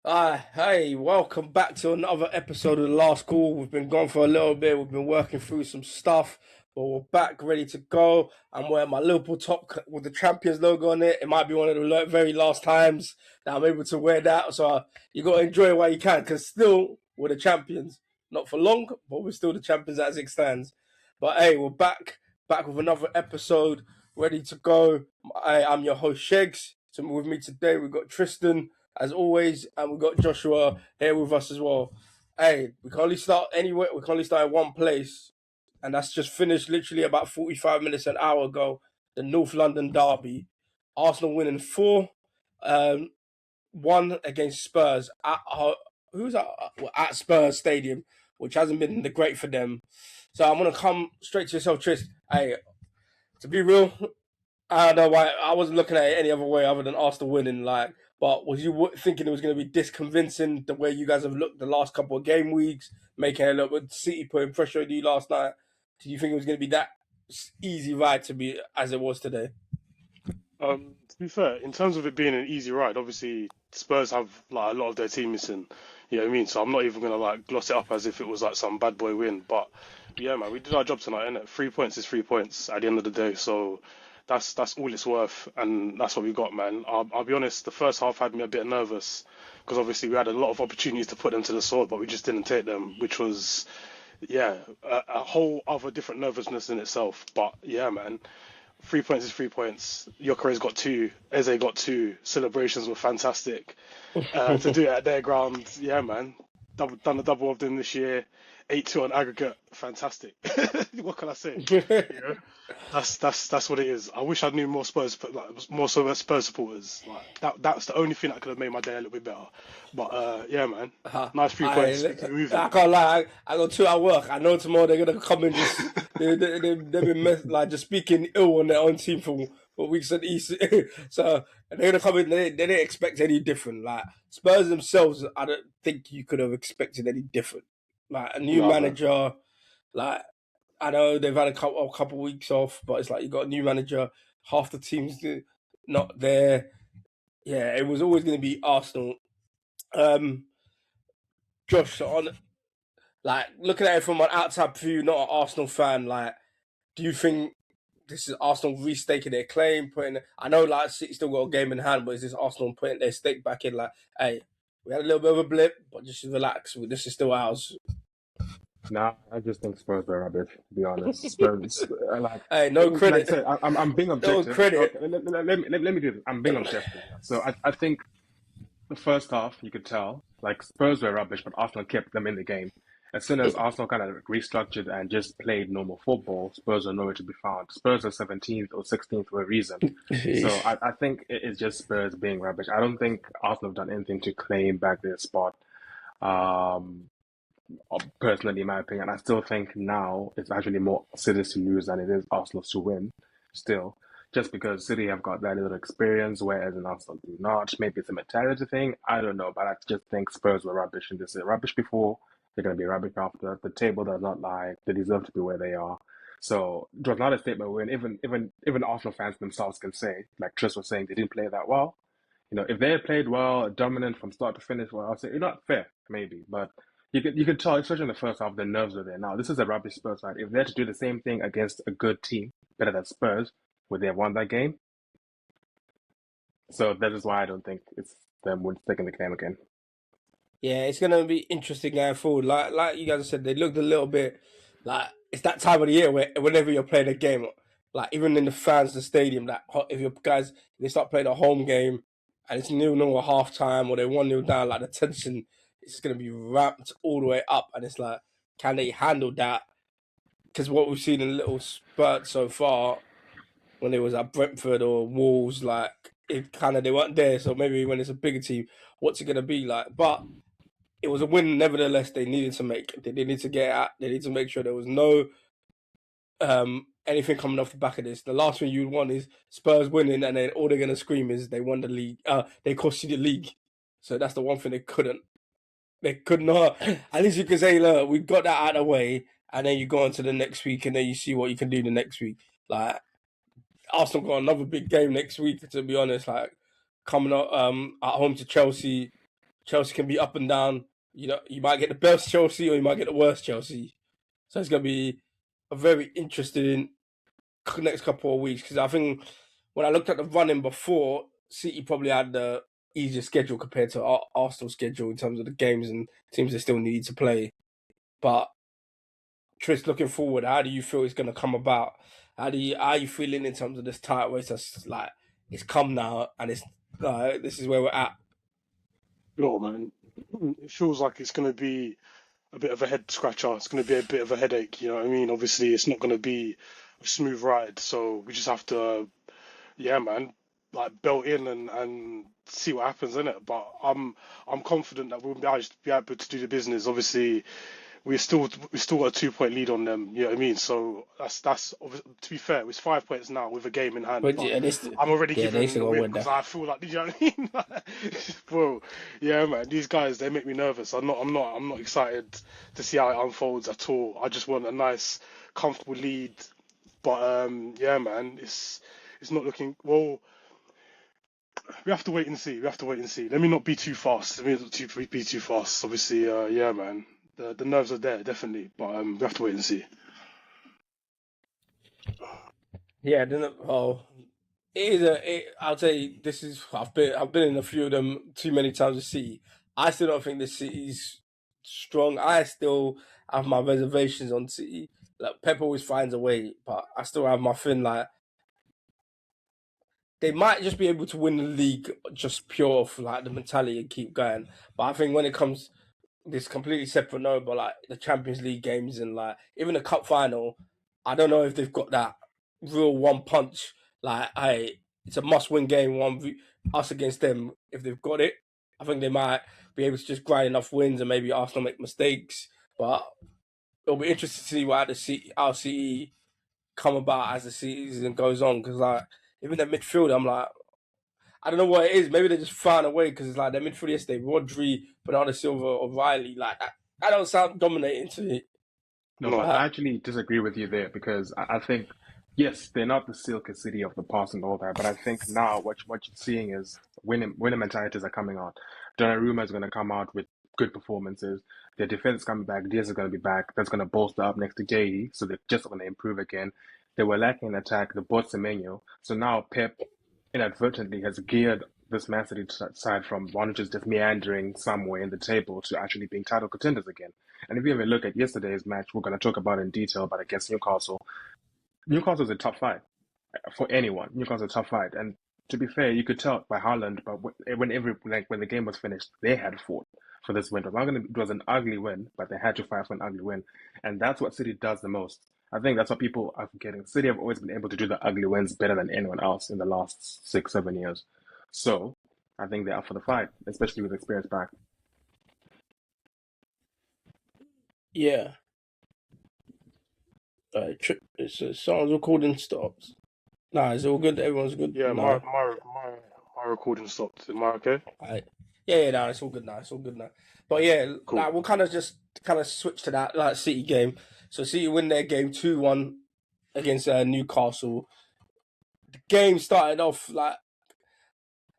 Hey, welcome back to another episode of The Last Call. We've been gone for a little bit. We've been working through some stuff, but we're back ready to go. I'm wearing my Liverpool top with the Champions logo on it. It might be one of the very last times that I'm able to wear that. So you got to enjoy it while you can, because still we're the champions. Not for long, but we're still the champions as it stands. But hey, we're back with another episode, ready to go. I'm your host, Shegs. So with me today, we've got Tristan as always, and we've got Joshua here with us as well. Hey, we can only start anywhere. We can only start in one place, and that's just finished literally about 45 minutes, an hour ago. The North London derby, Arsenal winning 4, 1 against Spurs at who's at Spurs Stadium, which hasn't been the great for them. So I'm gonna come straight to yourself, Tris. Hey, to be real, I don't know why I wasn't looking at it any other way other than Arsenal winning. But was you thinking it was going to be this convincing the way you guys have looked the last couple of game weeks, making a little bit City putting pressure on you last night? Did you think it was going to be that easy ride to be as it was today? To be fair, in terms of it being an easy ride, obviously Spurs have like a lot of their team missing. You know what I mean? So I'm not even gonna like gloss it up as if it was like some bad boy win. But yeah, man, we did our job tonight, innit? 3 points is 3 points at the end of the day. So that's all it's worth, and that's what we got, man. I'll be honest, the first half had me a bit nervous because obviously we had a lot of opportunities to put them to the sword, but we just didn't take them, which was yeah, a whole other different nervousness in itself. But yeah, man, 3 points is 3 points. Yokere's got two. Eze got two. Celebrations were fantastic. To do it at their ground, yeah, man. Done a double of them this year. 8-2 on aggregate. Fantastic. What can I say? You know, that's what it is. I wish I knew more Spurs, like more so Spurs supporters. Like that's the only thing that could have made my day a little bit better. But yeah, man. Nice 3 points. We can move I it. can't lie. I got 2 at work. I know tomorrow they're gonna come and just they've been like just speaking ill on their own team for weeks at East. So they're gonna come in. They didn't expect any different. Like Spurs themselves, I don't think you could have expected any different. Like a new Nah, man. manager. Like I know they've had a couple weeks off, but it's like you got a new manager. Half the team's not there. Yeah, it was always going to be Arsenal. Um, Josh, on like looking at it from an outside view, not an Arsenal fan, like, do you think this is Arsenal restaking their claim? Putting, I know, like, City still got a game in hand, but is this Arsenal putting their stake back in? Like, hey, we had a little bit of a blip, but just relax. This is still ours. Nah, I just think Spurs were rubbish, to be honest. Spurs, Hey, no like I credit, said, I'm being no objective. credit. Okay, let me do this. I'm being objective. So I think the first half, you could tell, like Spurs were rubbish, but Arsenal kept them in the game. As soon as Arsenal kind of restructured and just played normal football, Spurs are nowhere to be found. Spurs are 17th or 16th for a reason. So I think it is just Spurs being rubbish. I don't think Arsenal have done anything to claim back their spot. Um, Personally, in my opinion, I still think now it's actually more City to lose than it is Arsenal to win. Still, just because City have got that little experience, whereas in Arsenal do not. Maybe it's a mentality thing. I don't know, but I just think Spurs were rubbish and this is rubbish before. They're going to be rubbish after. The table does not lie. They deserve to be where they are. So it was not a statement win. Even Arsenal fans themselves can say, like Tris was saying, they didn't play that well. If they had played well, dominant from start to finish, well, I'll say you're not fair, maybe, but you could tell, especially in the first half, the nerves were there. Now, this is a rubbish Spurs side. If they had to do the same thing against a good team, better than Spurs, would they have won that game? So that is why I don't think it's them taking the claim again. Yeah, it's gonna be interesting going forward. Like you guys said, they looked a little bit like it's that time of the year where whenever you're playing a game, like even in the fans, the stadium, that if your guys they start playing a home game and it's 0-0 at half time or they 1-0 down, like the tension is just gonna be ramped all the way up, and it's like, can they handle that? Because what we've seen in little spurts so far, when it was at Brentford or Wolves, like it kind of they weren't there. So maybe when it's a bigger team, what's it gonna be like? But it was a win, nevertheless. They needed to make. They needed to get out. They needed to make sure there was no anything coming off the back of this. The last thing you'd want is Spurs winning, and then all they're gonna scream is they won the league. They cost you the league. So that's the one thing they couldn't. They could not. At least you can say, look, we got that out of the way, and then you go on to the next week, and then you see what you can do the next week. Like Arsenal got another big game next week. To be honest, like coming up at home to Chelsea. Chelsea can be up and down. You know, you might get the best Chelsea or you might get the worst Chelsea. So it's going to be a very interesting next couple of weeks because I think when I looked at the running before, City probably had the easier schedule compared to Arsenal's schedule in terms of the games and teams they still need to play. But Tris, looking forward, how do you feel it's going to come about? How are you feeling in terms of this title race? That's like it's come now, and it's this is where we're at. Oh man, it feels like it's going to be a bit of a head scratcher. It's going to be a bit of a headache. You know what I mean? Obviously, it's not going to be a smooth ride. So we just have to, yeah, man, like belt in and see what happens in it. But I'm confident that we'll be able to do the business. Obviously, we still got a 2 point lead on them. You know what I mean? So that's to be fair, it's 5 points now with a game in hand. But But yeah, I'm already they giving still the gonna win win because that. I feel like, you know what I mean? Bro, yeah, man, these guys they make me nervous. I'm not excited to see how it unfolds at all. I just want a nice, comfortable lead. But yeah, man, it's not looking well. We have to wait and see. We have to wait and see. Let me not be too fast. Let me not be too fast. Obviously, yeah, man. The nerves are there, definitely. But we have to wait and see. Yeah, then it is I'll say this is I've been in a few of them too many times to see. I still don't think the City's strong. I still have my reservations on City. Like Pep always finds a way, but I still have my thing. Like they might just be able to win the league just pure off like the mentality and keep going. But I think when it comes this completely separate note, but like the Champions League games and like even the cup final, I don't know if they've got that real one punch. Like, hey, it's a must-win game. Us against them. If they've got it, I think they might be able to just grind enough wins and maybe Arsenal make mistakes. But it'll be interesting to see what our City come about as the season goes on. Because like even their midfield, I'm like, I don't know what it is. Maybe they just found a way because it's like their midfield yesterday, Rodri, Bernardo Silva, O'Reilly. Like that don't sound dominating to me. No, No. but I actually disagree with you there because I think, yes, they're not the Silk City of the past and all that, but I think now what you're seeing is winning mentalities are coming out. Donnarumma is going to come out with good performances. Their defense is coming back. Diaz is going to be back. That's going to bolster up next to JE, so they're just going to improve again. They were lacking in attack. They bought Semenyo, so now Pep inadvertently has geared this Man City side from one which is just meandering somewhere in the table to actually being title contenders again. And if you even look at yesterday's match, we're going to talk about in detail, but against Newcastle, Newcastle's a tough fight for anyone. Newcastle's a tough fight, and to be fair, you could tell by Haaland, but when the game was finished, they had fought for this win. It was an ugly win, but they had to fight for an ugly win, and that's what City does the most. I think that's what people are forgetting. City have always been able to do the ugly wins better than anyone else in the last 6, 7 years. So I think they're up for the fight, especially with experience back. Yeah. It's sounds recording stops. Nah, it's all good. Everyone's good. Yeah, Nah, my recording stopped. Am I okay? yeah, nah, it's all good now. It's all good now. But yeah, Cool. we'll kind of switch to that like City game. So City win their game 2-1 against Newcastle. The game started off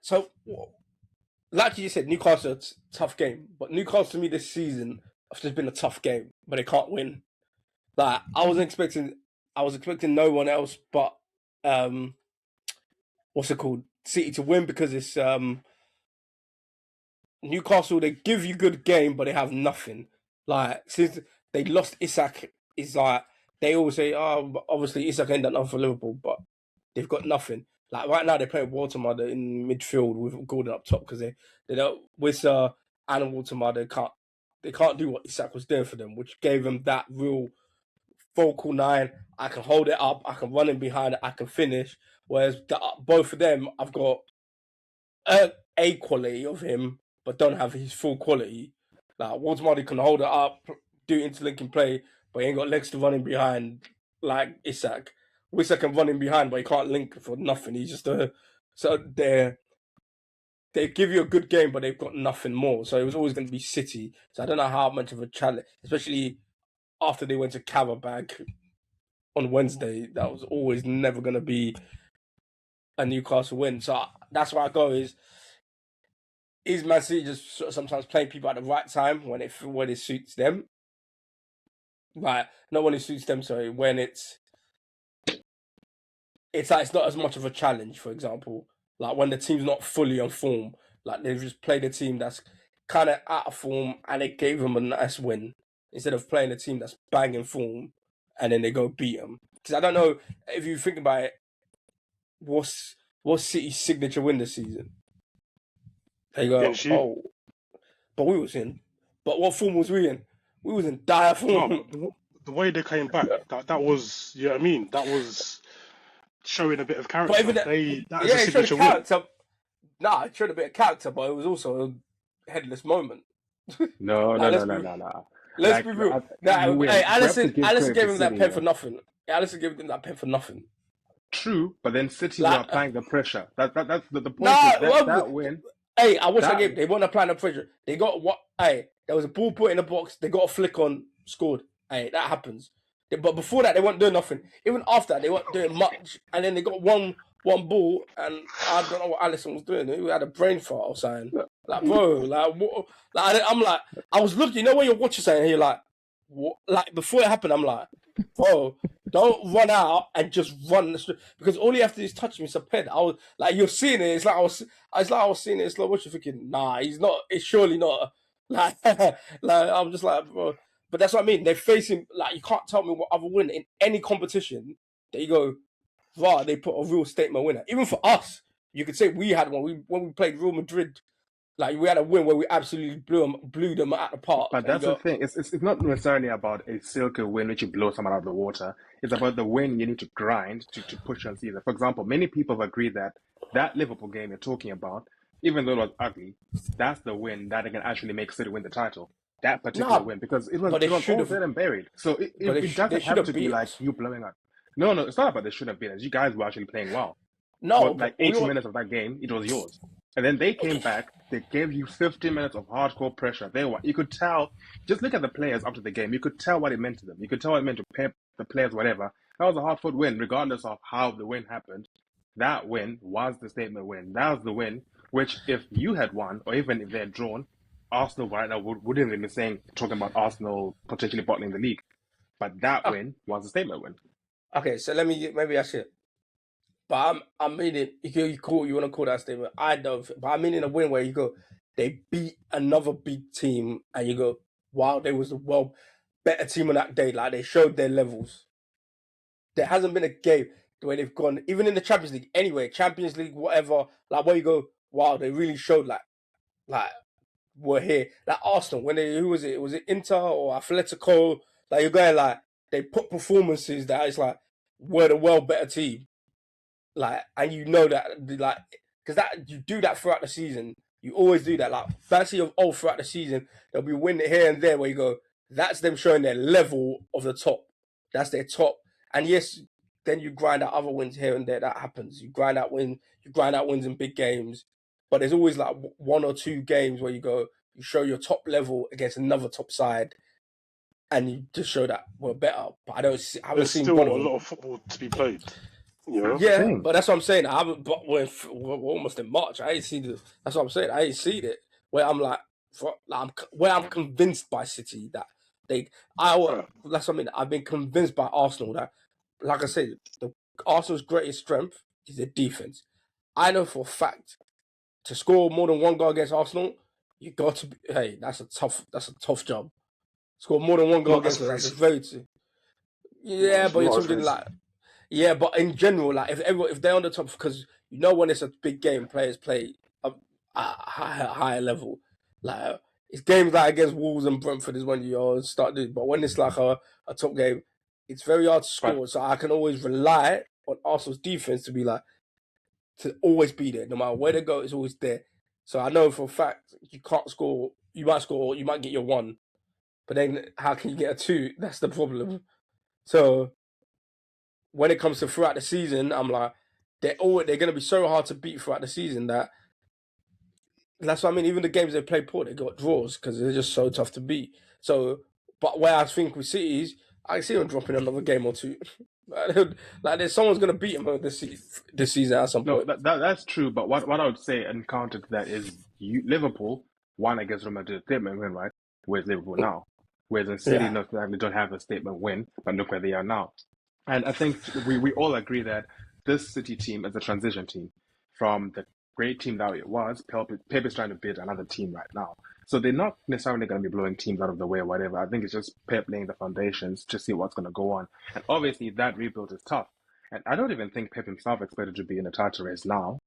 so. Like you said, Newcastle tough game, but Newcastle to me this season has just been a tough game, but they can't win. Like I was expecting no one else but what's it called, City to win because it's Newcastle. They give you good game, but they have nothing. Like since they lost Isak, is like they always say, oh, obviously Isak ain't done nothing for Liverpool, but they've got nothing. Like right now, they're playing Watermother in midfield with Gordon up top because they don't with and Watermother they can't do what Isak was doing for them, which gave them that real focal nine. I can hold it up, I can run in behind it, I can finish. Whereas both of them, I've got a quality of him, but don't have his full quality. Like Watermother can hold it up, do interlinking play, but he ain't got legs to run in behind like Isak. Isak can run in behind, but he can't link for nothing. He's just a so they give you a good game, but they've got nothing more. So it was always going to be City. So I don't know how much of a challenge, especially after they went to Carabag on Wednesday. That was always never going to be a Newcastle win. So that's where I go is is Man City just sort of sometimes playing people at the right time when it suits them? Like, not when it suits them, sorry, when it's like it's not as much of a challenge, for example. Like when the team's not fully on form, like they've just played a team that's kind of out of form and it gave them a nice win instead of playing a team that's banging form and then they go beat them. Because I don't know if you think about it, what's City's signature win this season? They go, Against you? but we was in. But what form was we in? We was in dire No, form. but the way they came back, that was, you know what I mean? That was showing a bit of character. But even that is yeah, a it showed signature win. character. Nah, it showed a bit of character, but it was also a headless moment. No. Let's Like, be real. you win. Hey, You have to Allison give gave credit him to that City pen here. for nothing. Allison gave him that pen for nothing. True, but then City were Like, applying the pressure. That's the point. nah, Is that win. Hey, I wish I That gave. They weren't applying the pressure. They got what? Hey, there was a ball put in the box. They got a flick on, scored. Hey, that happens. But before that, they weren't doing nothing. Even after that, they weren't doing much. And then they got one ball, and I don't know what Allison was doing. He had a brain fart or something. Like, bro, like, what? Like, I'm like, I was looking. You know when you're watching something, and you're like, what? Like before it happened, I'm like, bro, don't run out and just run because all you have to do is touch me. It's a pen. I was like, you're seeing it. It's like I was seeing it. It's like what you're thinking. Nah, he's not. It's surely not. Like, like I'm just like, bro. But that's what I mean. They're facing like you can't tell me what other win in any competition that you go, wow, they put a real statement winner. Even for us, you could say we had one. When we played Real Madrid. Like we had a win where we absolutely blew them out of the park. But that's the thing. It's not necessarily about a silky win which you blow someone out of the water. It's about the win you need to grind to push on season. For example, many people have agreed that Liverpool game you're talking about, even though it was ugly, that's the win that can actually make City win the title. That particular win because it was all dead and buried. So it doesn't have to be like you blowing up. No, it's not about they should have been. As you guys were actually playing well. No, but like 80 minutes of that game, it was yours. And then they came back. They gave you 50 minutes of hardcore pressure. You could tell. Just look at the players after the game. You could tell what it meant to them. You could tell what it meant to Pep, the players, whatever. That was a hard-fought win, regardless of how the win happened. That win was the statement win. That was the win, which if you had won, or even if they had drawn, Arsenal right now wouldn't even be talking about Arsenal potentially bottling the league. But that win was a statement win. Okay, so maybe ask it. But I mean it. You want to call that statement? I don't. But I mean in a win where you go, they beat another big team, and you go, wow, they was the better team on that day. Like they showed their levels. There hasn't been a game where they've gone, even in the Champions League. Anyway, Champions League, whatever. Like where you go, wow, they really showed like we're here. Like Arsenal, when who was it? Was it Inter or Atletico? Like you're going like they put performances that is like we're the better team. Like, and you know that, like, because that you do that throughout the season. You always do that. Like, fancy of throughout the season, there'll be win here and there where you go, that's them showing their level of the top. That's their top. And yes, then you grind out other wins here and there. That happens. You grind out wins in big games. But there's always like one or two games where you go, you show your top level against another top side, and you just show that we're better. But I haven't There's seen still one a of them. lot of football to be played. You know? Yeah, but that's what I'm saying. I haven't. But we're almost in March. I ain't seen it. That's what I'm saying. I ain't seen it where I'm like, where I'm convinced by City that that's what I mean. I've been convinced by Arsenal that, like I said, Arsenal's greatest strength is their defense. I know for a fact to score more than one goal against Arsenal, you got to be. Hey, that's a tough job. Score more than one goal against them. That's very. Yeah, but you're talking like. Yeah, but in general, like if they're on the top, because you know when it's a big game, players play at a higher level. Like it's games like against Wolves and Brentford is when you start doing. But when it's like a top game, it's very hard to score. So I can always rely on Arsenal's defense to always be there, no matter where they go. It's always there. So I know for a fact you can't score. You might score. You might get your one, but then how can you get a two? That's the problem. So. When it comes to throughout the season, I'm like, they're going to be so hard to beat throughout the season that's what I mean. Even the games they play poor, they got draws because they're just so tough to beat. So, but where I think with Cities, I see them dropping another game or two. Like someone's going to beat them this season at some point. No, that's true. But what I would say and counter to that is Liverpool won against Real Madrid, statement win, right? Where's Liverpool now? Whereas in City, Yeah. not they don't have a statement win, but look where they are now. And I think we all agree that this City team is a transition team from the great team that it was. Pep is trying to build another team right now. So they're not necessarily going to be blowing teams out of the way or whatever. I think it's just Pep laying the foundations to see what's going to go on. And obviously that rebuild is tough. And I don't even think Pep himself expected to be in the title race now,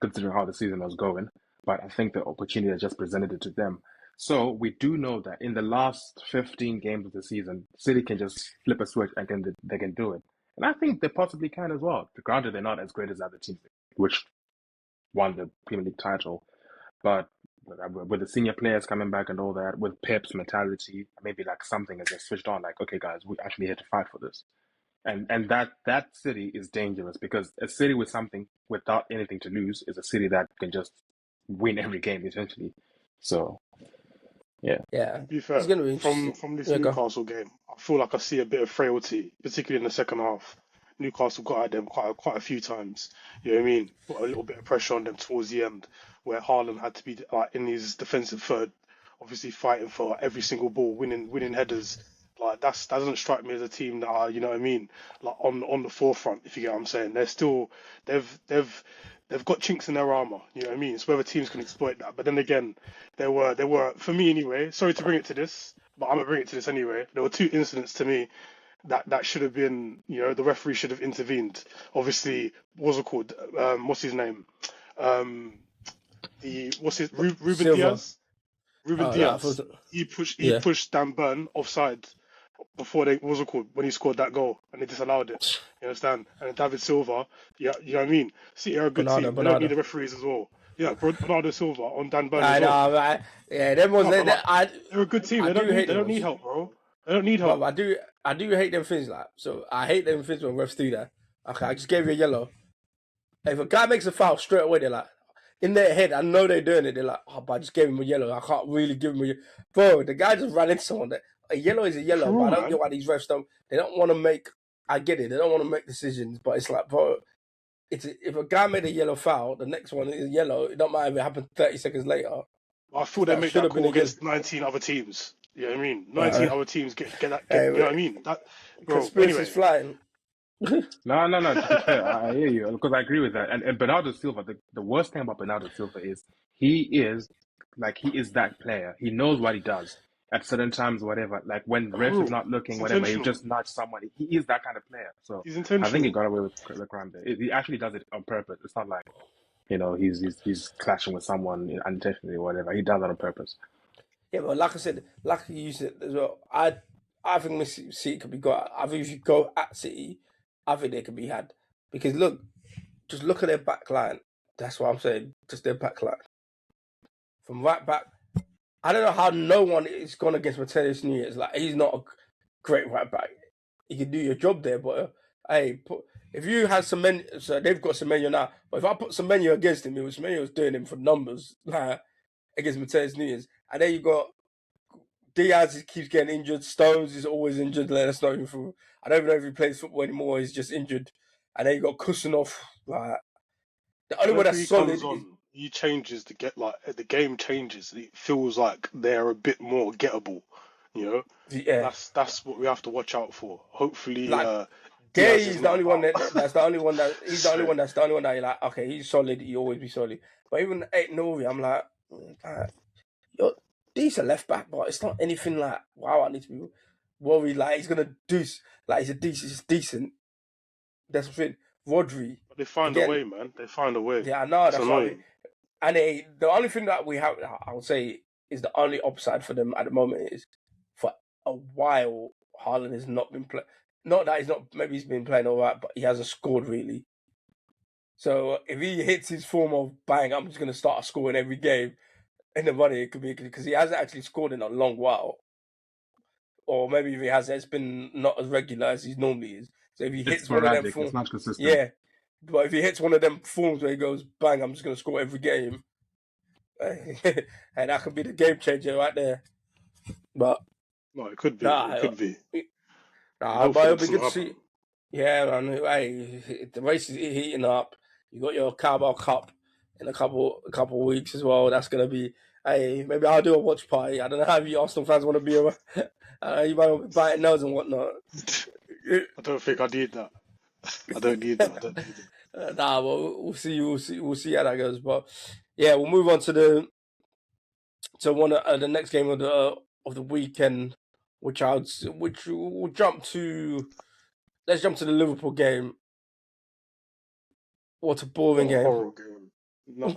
considering how the season was going. But I think the opportunity has just presented it to them. So we do know that in the last 15 games of the season, City can just flip a switch and they can do it. And I think they possibly can as well. Granted, they're not as great as other teams, which won the Premier League title. But with the senior players coming back and all that, with Pep's mentality, maybe like something has just switched on. Like, okay, guys, we actually here to fight for this. And that City is dangerous because a City with something without anything to lose is a City that can just win every game essentially. So yeah. Yeah. To be fair, It's gonna be interesting. from this Yeah, go. Newcastle game, I feel like I see a bit of frailty, particularly in the second half. Newcastle got at them quite a few times. You know what I mean? Put a little bit of pressure on them towards the end, where Haaland had to be like in his defensive third, obviously fighting for every single ball, winning headers. Like that doesn't strike me as a team that are, you know what I mean, like on the forefront. If you get what I'm saying, they're still they've got chinks in their armor. You know what I mean? It's whether teams can exploit that. But then again, there were for me anyway. Sorry to bring it to this, but I'm gonna bring it to this anyway. There were two incidents to me that should have been, you know, the referee should have intervened. Obviously, what's it called? What's his name? Ruben Silva. Diaz. Ruben Oh, no, I Diaz. thought. He Yeah. pushed Dan Burn offside before they what's it called when he scored that goal and they disallowed it. You understand? And then David Silva, yeah, you know what I mean. City are a good team. They don't need the referees as well. Yeah, Bernardo Silva on Dan Burn I as well. know, right? Yeah, them was No, they, but like, they're a good team. I They do hate they don't them. need help, bro. They don't need But help. I do hate them things like so. I hate them things when refs do that. Okay, I just gave you a yellow. If a guy makes a foul straight away, they're like, in their head, I know they're doing it. They're like, oh, but I just gave him a yellow. I can't really give him a yellow. Bro, the guy just ran into someone. A yellow is a yellow, For but real, I don't man. get why these refs don't. They don't want to make. I get it. They don't want to make decisions, but it's like, bro, if a guy made a yellow foul, the next one is yellow. It don't matter if it happened 30 seconds later. I feel they That make should that have been call against. against 19 other teams. You know what I mean? 19 other teams get that. Hey, You know what I mean? That, bro. conspiracy's Anyway, flying. No. To be fair, I hear you because I agree with that. And Bernardo Silva, the worst thing about Bernardo Silva is he is that player. He knows what he does at certain times, whatever. Like when for ref is real, not looking, it's whatever, he'll intentional. just nudge somebody. He is that kind of player. So He's I think he intentional. got away with the crime there. He actually does it on purpose. It's not like he's clashing with someone unintentionally or whatever. He does it on purpose. Yeah, but like I said, like you said as well, I think City could be got. I think if you go at City, I think they could be had because just look at their back line. That's what I'm saying. Just their back line from right back. I don't know how no one is gone against Mateus Nunes. Like he's not a great right back. He can do your job there, but hey, if you had Semenyo, so they've got Semenyo now. But if I put Semenyo against him, Semenyo was doing him for numbers like, against Mateus Nunes, and then you got. Diaz keeps getting injured. Stones is always injured. That's not even for. I don't even know if he plays football anymore. He's just injured. And then you got Kusanov. Like the only one Whenever that's he solid comes is on, he changes the game changes. It feels like they're a bit more gettable. You know, yeah. that's what we have to watch out for. Hopefully, Like Gay Diaz is is the not only one about. that's the only one that he's the only Straight. one that you're like, okay, he's solid. He always be solid. But even Nouri, I'm like you're decent left back, but it's not anything like wow. I need to be worried. Like he's gonna do like he's decent. That's the thing. Rodri But they find a again. way, man. They find a way. Yeah, I know. It's That's what I mean. annoying. And the only thing that we have, I would say, is the only upside for them at the moment is for a while, Haaland has not been playing. Not that he's not, maybe he's been playing all right, but he hasn't scored really. So if he hits his form of bang, I'm just going to start scoring every game in the money, it could be because he hasn't actually scored in a long while. Or maybe if he has, it's been not as regular as he normally is. So if he hits one of them forms, it's not consistent. yeah. But if he hits one of them forms where he goes bang, I'm just going to score every game. And that could be the game changer right there. But No, it could be. nah, It could be. but it'll be good to see. Yeah, man. Hey, the race is heating up. You got your Carabao Cup. in a couple of weeks as well. That's gonna be. Hey, maybe I'll do a watch party. I don't know how you Arsenal fans want to be around. You might be biting nails and whatnot. I don't think I need that. I don't need that. I don't need it. Nah, but we'll see. We'll see how that goes. But yeah, we'll move on to one of the next game of the weekend, which we'll jump to. Let's jump to the Liverpool game. What a boring game. Horrible game. No,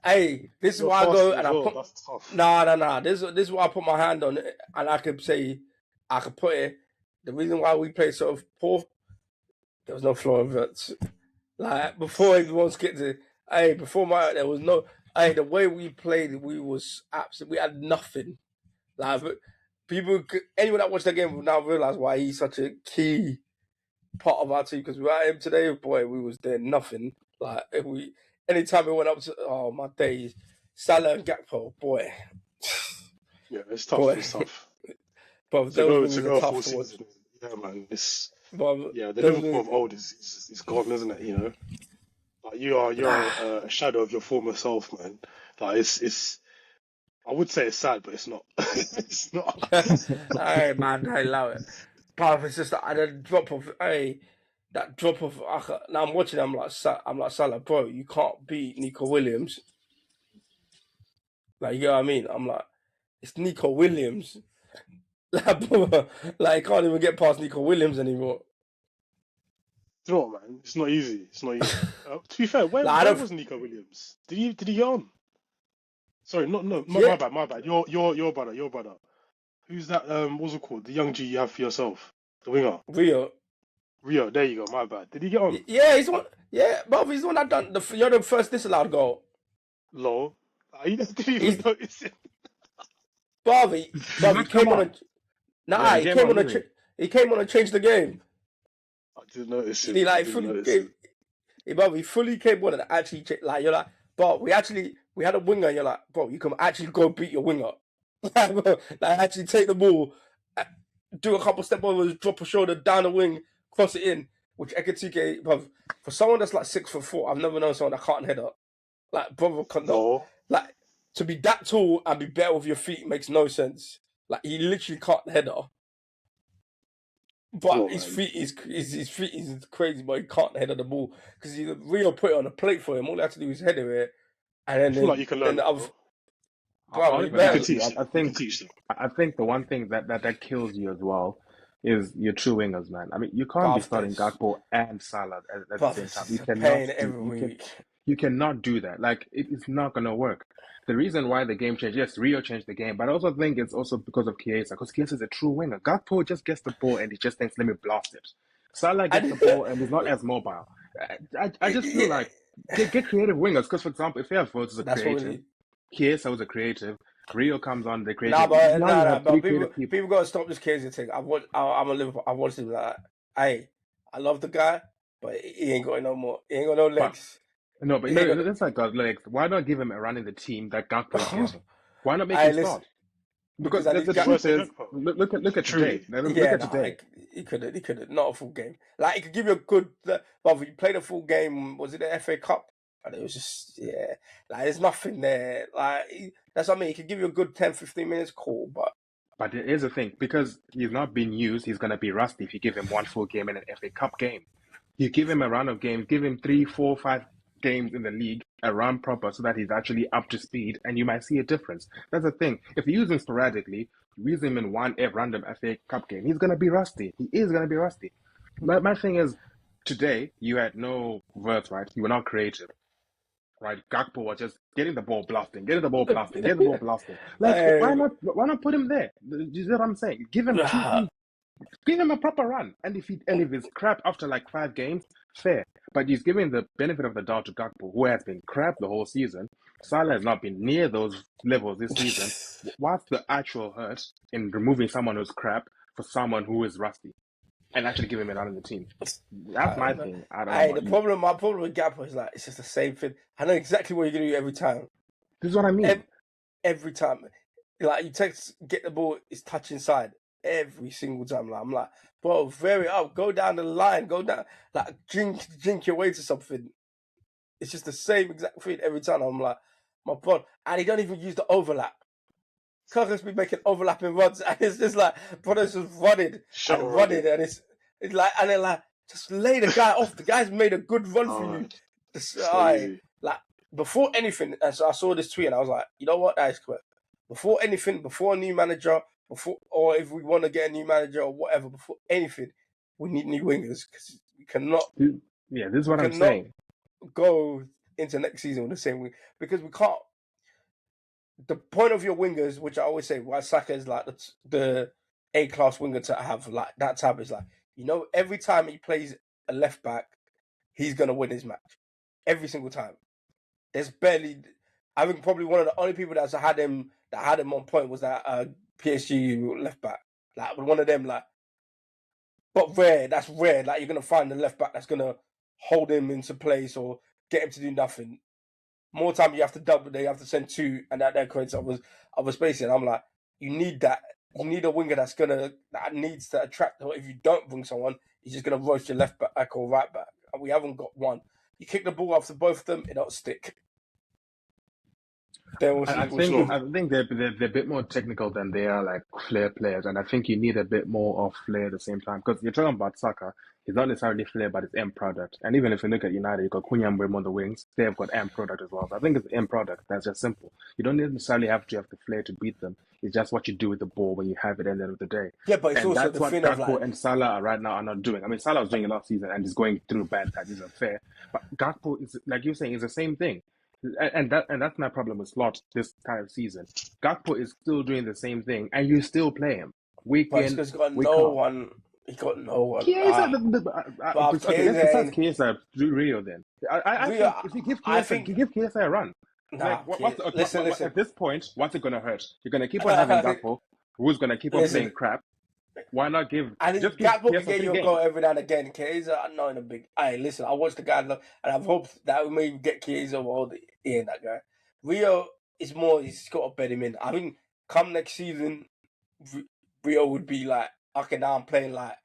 Hey, this is you're why I go fasting and as I well. put. That's tough. Nah. This is why I put my hand on it, and I could say, I could put it. The reason why we played sort of poor, there was no floor adverts. Like before everyone's get to, there was no, the way we played, we was absolutely, we had nothing. Like anyone that watched that game will now realize why he's such a key part of our team, because without him today, boy, we was doing nothing. Like anytime we went up to, oh my days, Salah and Gakpo, boy. Yeah, it's tough. Boy. It's tough. But To those go were a tough full to watch. season. Yeah, man. It's But the Liverpool of old is gone, isn't it? You know, like you're a shadow of your former self, man. Like it's. I would say it's sad, but it's not. It's not. Hey man, I love it. But it's just that drop of now I'm watching. I'm like Salah, bro. You can't beat Nico Williams. Like, you know what I mean? I'm like, it's Nico Williams. Like, bro, like, you can't even get past Nico Williams anymore. You know what, man? It's not easy. It's not easy. To be fair, where was Nico Williams? Did he get on? Sorry, no, Yeah. my bad. Your brother. Who's that? What's it called? The young G you have for yourself, the winger. Rio. There you go. My bad. Did he get on? Yeah, he's one. Yeah, but he's the one that done you're the first disallowed goal. Lol. I didn't even notice it. Bobby came on a. Nah, he came on a. He came on and changed the game. I didn't notice it. He like fully came. He fully came on and actually like, you're like, bro, we had a winger. And you're like, bro, you can actually go beat your winger. Like actually take the ball, do a couple step overs, drop a shoulder down the wing, cross it in. Which Ekatike, bro, for someone that's like 6'4", I've never known someone that can't head up. Like, brother, like, to be that tall and be better with your feet makes no sense. Like, he literally can't header. But his feet is crazy, but he can't header the ball because Rio put it on a plate for him. All he had to do is header it, and then I feel like you can learn. I think the one thing that kills you as well is your true wingers, man. I mean, you can't be starting Gakpo and Salah at the same time. You cannot do that. Like, it's not gonna work. The reason why the game changed, yes, Rio changed the game, but I also think it's also because of Chiesa, because Chiesa is a true winger. Gakpo just gets the ball and he just thinks, let me blast it. Salah gets the ball and he's not as mobile. I just feel like get creative wingers, because, for example, if you have votes as a creative, Chiesa was a creative, Rio comes on the creative. But people gotta stop this Chiesa thing. I'm a Liverpool. I watched him like, I love the guy, but he ain't got no more. He ain't got no legs. No, but that's like God's legs. Why not give him a run in the team that Gakpo is getting? Why not make him start? Because the truth is, look at today. Look at today. He could not a full game. Like, he could give you a good. But he played a full game. Was it the FA Cup? And it was just, like, there's nothing there. Like, that's what I mean. He could give you a good 10, 15 minutes call, but here's the thing, because he's not been used, he's gonna be rusty if you give him one full game in an FA Cup game. You give him a run of games, give him 3, 4, 5 games in the league, a run proper, so that he's actually up to speed, and you might see a difference. That's the thing. If you use him sporadically, you use him in one random FA Cup game, he's gonna be rusty. He is gonna be rusty. My thing is, today you had no verts, right? You were not creative. Right, Gakpo was just getting the ball blasting. Like, why not put him there? You know what I'm saying? Give him a proper run. And if it's crap after like 5 games, fair. But he's giving the benefit of the doubt to Gakpo, who has been crap the whole season. Salah has not been near those levels this season. What's the actual hurt in removing someone who's crap for someone who is rusty? And actually give him it out of the team. That's my thing. I don't know. My problem with Gakpo is like, it's just the same thing. I know exactly what you're gonna do every time. This is what I mean. Every time, like, you get the ball, it's touch inside every single time. Like, I'm like, bro, vary up, go down the line, go down, like, drink your way to something. It's just the same exact thing every time. I'm like, my God. And he don't even use the overlap. Kirk's been making overlapping runs, and it's just like, brothers just running and running, and it's like, and then like, just lay the guy off. The guy's made a good run for you. Like, before anything, and so I saw this tweet, and I was like, you know what, that is correct. Before anything, before a new manager, or if we want to get a new manager or whatever, before anything, we need new wingers because we cannot. Yeah, this is what I'm saying. Go into next season with the same wing because we can't. The point of your wingers, which I always say, why Saka is like the A-class winger to have, like that type is like, every time he plays a left back, he's gonna win his match every single time. There's barely, I think probably one of the only people that had him on point was that PSG left back, like one of them, like, but rare. That's rare. Like you're gonna find the left back that's gonna hold him into place or get him to do nothing. More time you have to double, they have to send two, and that creates other space. And I'm like, you need that. You need a winger that needs to attract. Or if you don't bring someone, he's just gonna roast your left back or right back. And we haven't got one. You kick the ball after both of them, it don't stick. I think they're a bit more technical than they are like flair players, and I think you need a bit more of flair at the same time because you're talking about Saka. He's not necessarily flair, but it's end product. And even if you look at United, you've got Kunyam on the wings. They've got end product as well. So I think it's end product. That's just simple. You don't necessarily have to have the flair to beat them. It's just what you do with the ball when you have it at the end of the day. Yeah, but it's also that's the what thing Gakpo of like... and Salah right now are not doing. I mean, Salah was doing it last season and is going through bad times. It's unfair. But Gakpo is, like you're saying, is the same thing. And that's my problem with Slot this kind of season. Gakpo is still doing the same thing, and you still play him week in, he's got week no out. one. He got no one. Let's Chiesa Rio then. I think if you give Chiesa a run, listen. At this point, what's it gonna hurt? You're gonna keep on having Gakpo, who's gonna keep on playing crap. Why not give? And Gakpo can get you a goal every now and again. Chiesa, I'm not in a big. Hey, listen, I watched the guy, and I've hoped that we may get Chiesa or that guy. Rio is more. He's got to bet him in. I think come next season, Rio would be like, okay, now I'm playing like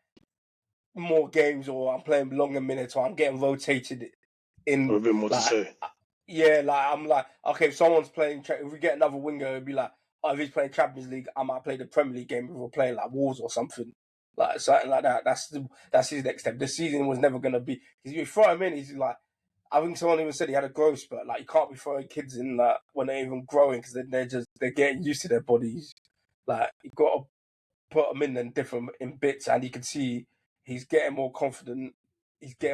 more games, or I'm playing longer minutes, or I'm getting rotated in. A bit more to say. Yeah, like I'm like, okay, if someone's playing, if we get another winger, it'd be like, oh, if he's playing Champions League, I might play the Premier League game if we're playing like Wolves or something like that. That's his next step. The season was never gonna be because you throw him in, he's like, I think someone even said he had a growth spurt. Like you can't be throwing kids in like when they're even growing because they're getting used to their bodies. Like you got to put them in bits, and you can see he's getting more confident.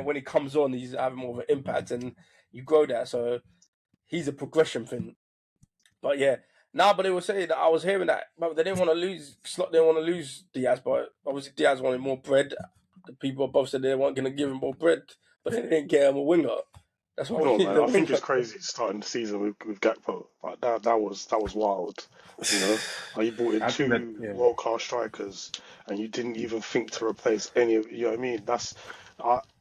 When he comes on, he's having more of an impact, and you grow that. So he's a progression thing. But yeah, but they were saying that I was hearing that, but they didn't want to lose. Slot didn't want to lose Diaz, but obviously Diaz wanted more bread. The people above said they weren't going to give him more bread, but they didn't get him a winger. That's what I think it's crazy starting the season with Gakpo. Like that was wild. Like you brought in two world class strikers, and you didn't even think to replace any of. You know what I mean? That's.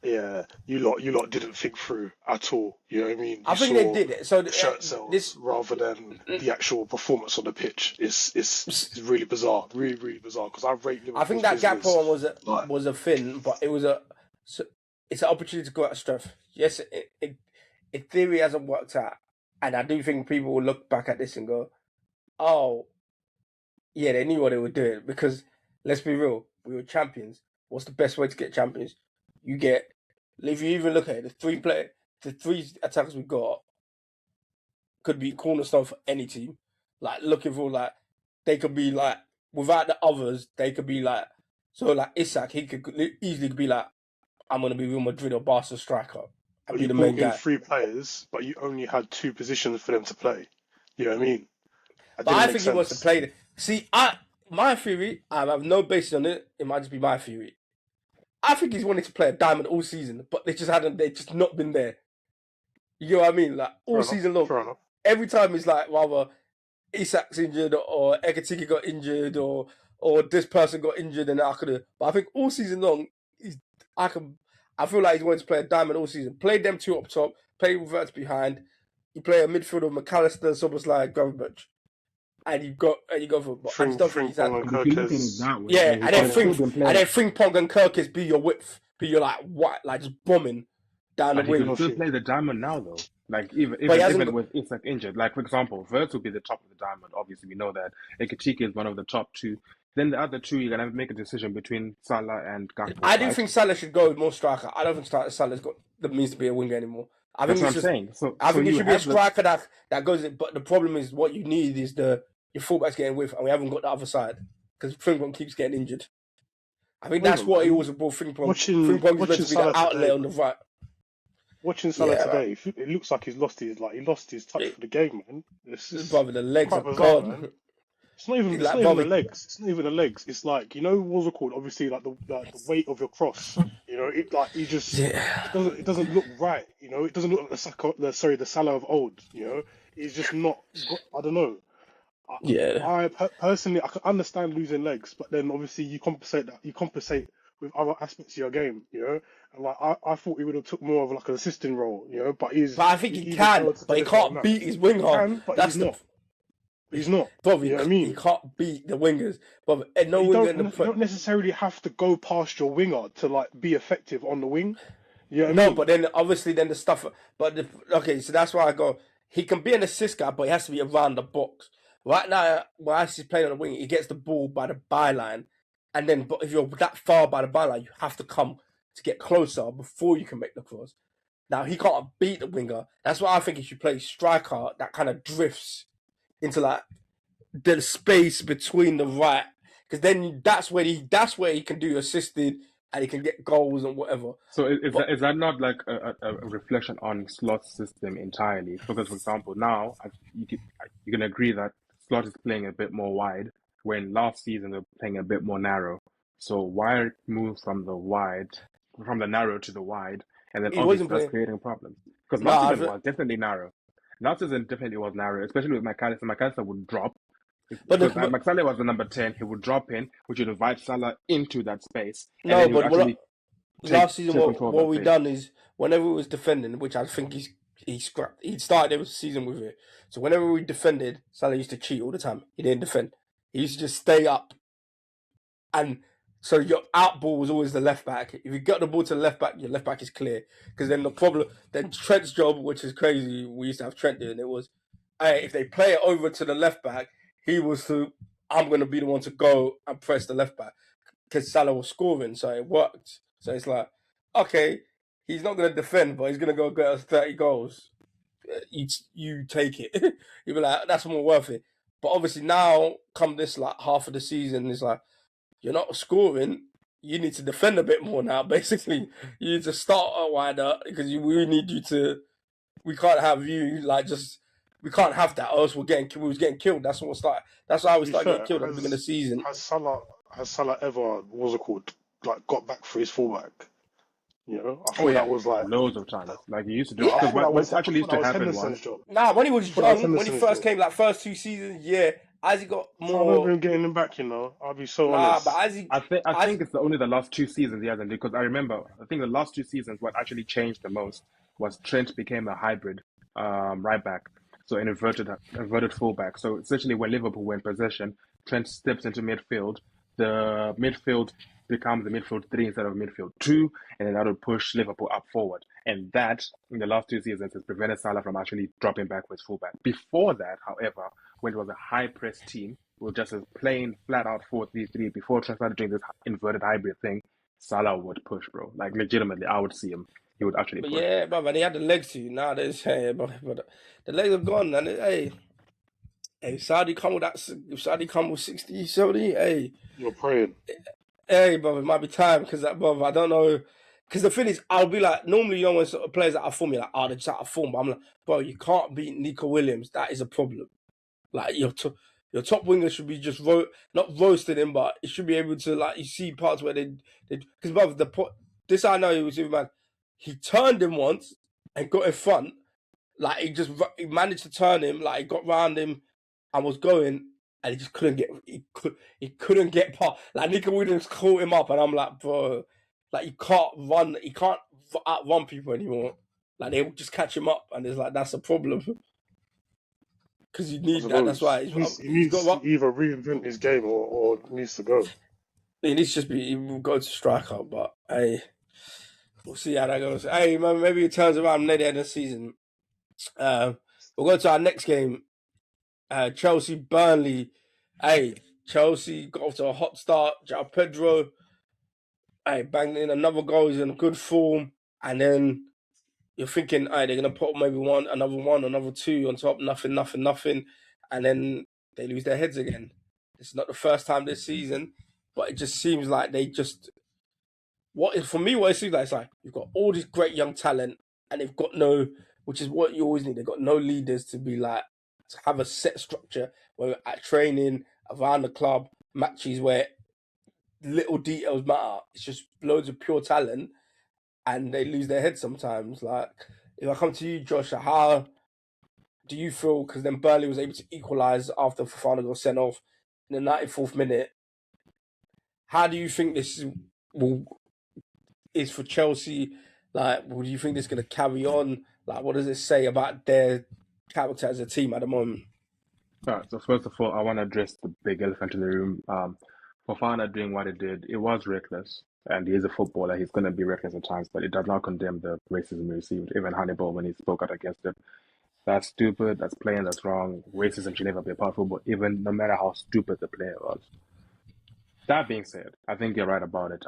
You lot didn't think through at all. You know what I mean? I think they did it. So the shirt sales rather than the actual performance on the pitch is really bizarre, really really bizarre. Because I rate Liverpool's I think that Gakpo was a thing, but it's an opportunity to go out of strength. Yes, it in theory hasn't worked out, and I do think people will look back at this and go, "Oh, yeah, they knew what they were doing." Because let's be real, we were champions. What's the best way to get champions? If you even look at it, the three attackers we got could be cornerstone for any team. Like looking for like they could be like without the others, they could be like Isak, he could easily be like, I'm gonna be Real Madrid or Barca striker. But you brought in 3 players, but you only had 2 positions for them to play. You know what I mean? But I think he wants to play. See, my theory, I have no basis on it. It might just be my theory. I think he's wanted to play a diamond all season, but they just not been there. You know what I mean? Like all season long. Every time it's like rather Isak's injured or Ekatike got injured or this person got injured and I could have. But I think all season long, I feel like he's wanted to play a diamond all season. Play them 2 up top, play reverts behind. You play a midfield of McAllister, Szoboszlai, Gravenberch. And you go for it. But I just don't think he's had. Yeah, and then Frimpong and Kirkis be your width, be your like just bombing down the But he wing. can still play the diamond now, though. Like even But he hasn't even with Isak injured. Like for example, Wirtz will be the top of the diamond. Obviously, we know that. Ekitike is one of the top two. Then the other two, you're gonna have to make a decision between Salah and Gakpo. I do right? think Salah should go with more striker. I don't think Salah's got the means to be a winger anymore. I think That's what it's I'm just, saying. I think it you should be a have the striker that goes in. But the problem is what you need is your fullbacks getting with, and we haven't got the other side because Frimpong keeps getting injured. I think that's what he was brought Frimpong. Frimpong is meant to be the outlet on the right. Watching Salah today, it looks like he lost his touch for the game, man. Brother, the legs are bizarre, gone. man. It's not even the legs. It's not even the legs. It's like, you know what's it called? Obviously, like the weight of your cross. You know, it doesn't look right. You know, it doesn't look like the Salah of old. You know, it's just not. I don't know. I personally, I can understand losing legs, but then obviously you compensate with other aspects of your game, you know. And like I thought he would have took more of like an assisting role, you know. But I think he can, but he can't beat his winger. That's not. He's not. Bro, you know what I mean? He can't beat the wingers. Bro, no you winger don't necessarily have to go past your winger to like be effective on the wing. You know what I mean? But then obviously the stuff. Okay, so that's why I go. He can be an assist guy, but he has to be around the box. Right now, while he's playing on the wing, he gets the ball by the byline, and then but if you're that far by the byline, you have to come to get closer before you can make the cross. Now he can't beat the winger. That's why I think he should play striker that kind of drifts into like the space between the right, because then that's where he can do assisted and he can get goals and whatever. So is that not like a reflection on Slot's system entirely? Because for example, now you can agree that Slot is playing a bit more wide when last season they were playing a bit more narrow. So why move from the narrow to the wide, and then obviously that's creating problems? Because last season was definitely narrow. Last season definitely was narrow, especially with McAllister. McAllister would drop. But McAllister was the number 10. He would drop in, which would invite Salah into that space. No, but last season what we done is whenever we was defending, which I think he started every season with it. So whenever we defended, Salah used to cheat all the time. He didn't defend. He used to just stay up, and so your out ball was always the left back. If you got the ball to the left back, your left back is clear. Because then Trent's job, which is crazy, we used to have Trent doing it, was if they play it over to the left back, I'm going to be the one to go and press the left back. Because Salah was scoring, so it worked. So it's like, okay, he's not going to defend, but he's going to go get us 30 goals. You take it. You'll be like, that's more worth it. But obviously now, come this like half of the season, it's like, you're not scoring. You need to defend a bit more now. Basically, you need to start wider because we need you to. We can't have you like just. We can't have that, or else we was getting killed. That's what started. That's why we started getting killed at the beginning of the season. Has Salah ever like got back for his fullback? You know, I thought that was like loads of times. Like he used to do. Because what actually used to happen was nah, when he was young, when he first came, like first 2 seasons, yeah. As he got more, I remember him getting him back. You know, I'll be so honest. But I think it's only the last 2 seasons he hasn't, because I remember I think the last 2 seasons what actually changed the most was Trent became a hybrid right back, so an inverted fullback. So essentially, when Liverpool were in possession, Trent steps into midfield. The midfield becomes the midfield 3 instead of midfield 2, and then that would push Liverpool up forward. And that, in the last 2 seasons, has prevented Salah from actually dropping back with fullback. Before that, however, when it was a high-press team, with just a plain, flat-out 4-3-3, before Trent started doing this inverted hybrid thing, Salah would push, bro. Like, legitimately, I would see him. He would actually push. Yeah, but he had the legs to. Now there's but the legs are gone. And hey, Saudi come with that. If Saudi come with 60, 70, hey. You're praying. Hey, brother, it might be time because brother, I don't know. Because the thing is, I'll be like, normally, you know, when sort of players that are form, you're like, they're just out of form. But I'm like, bro, you can't beat Nico Williams. That is a problem. Like, your top winger should be just not roasting him, but it should be able to, like, you see parts where they because, brother, this I know he was Superman. He turned him once and got in front. Like, he managed to turn him, like, he got round him and was going, and he just couldn't get past. Like, Nico Williams caught him up, and I'm like, bro, like, he can't outrun people anymore. Like, they will just catch him up, and it's like, that's a problem. Because you need that, that's why. He needs to either reinvent his game or needs to go. He needs to just go to striker, but hey, We'll see how that goes. Hey, man, maybe it turns around near the end of the season. We'll go to our next game. Chelsea Burnley. Hey, Chelsea got off to a hot start. João Pedro, hey, banged in another goal. He's in good form, and then you're thinking, hey, they're gonna put maybe another two on top. Nothing, and then they lose their heads again. It's not the first time this season, but it just seems like they just what it seems like, it's like you've got all this great young talent, and they've got no, which is what you always need. They've got no leaders to be like to have a set structure where at training, around the club, matches where little details matter. It's just loads of pure talent, and they lose their head sometimes. Like if I come to you, Josh, how do you feel? Because then Burnley was able to equalise after Fofana got sent off in the 94th minute. How do you think this is for Chelsea? Like, do you think this is going to carry on? Like, what does it say about their character as a team at the moment? All right, so first of all, I want to address the big elephant in the room. Fofana doing what he did, it was reckless, and he is a footballer. He's going to be reckless at times, but it does not condemn the racism he received. Even Hannibal, when he spoke out against it, that's stupid, that's plain, that's wrong. Racism should never be a part of football, even no matter how stupid the player was. That being said, I think you're right about it.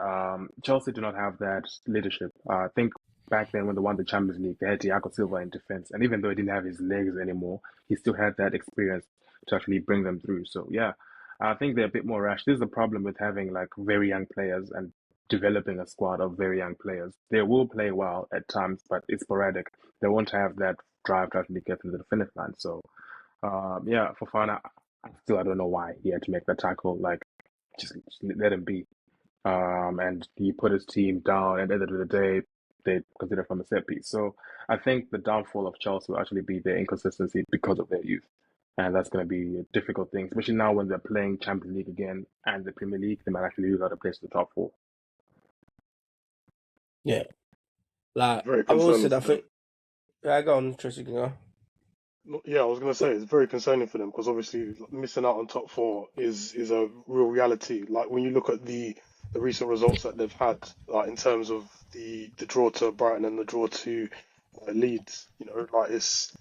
Chelsea do not have that leadership. I think back then when they won the Champions League, they had Thiago Silva in defense, and even though he didn't have his legs anymore, he still had that experience to actually bring them through. So yeah, I think they're a bit more rash. This is the problem with having like very young players and developing a squad of very young players. They will play well at times, but it's sporadic. They won't have that drive to actually get to the finish line. So yeah, Fofana, I don't know why he had to make that tackle. Like just let him be. And he put his team down. And at the end of the day, they consider from a set piece. So I think the downfall of Chelsea will actually be their inconsistency because of their youth. And that's going to be a difficult thing, especially now when they're playing Champions League again and the Premier League. They might actually lose out a place to the top four. Yeah, like Very I've always concerning said, I for them. think. Yeah, go on, Tracy, you can go. Yeah, I was gonna say it's very concerning for them because obviously like, missing out on top four is a real reality. Like when you look at the recent results that they've had, like in terms of the draw to Brighton and the draw to Leeds, you know, like it's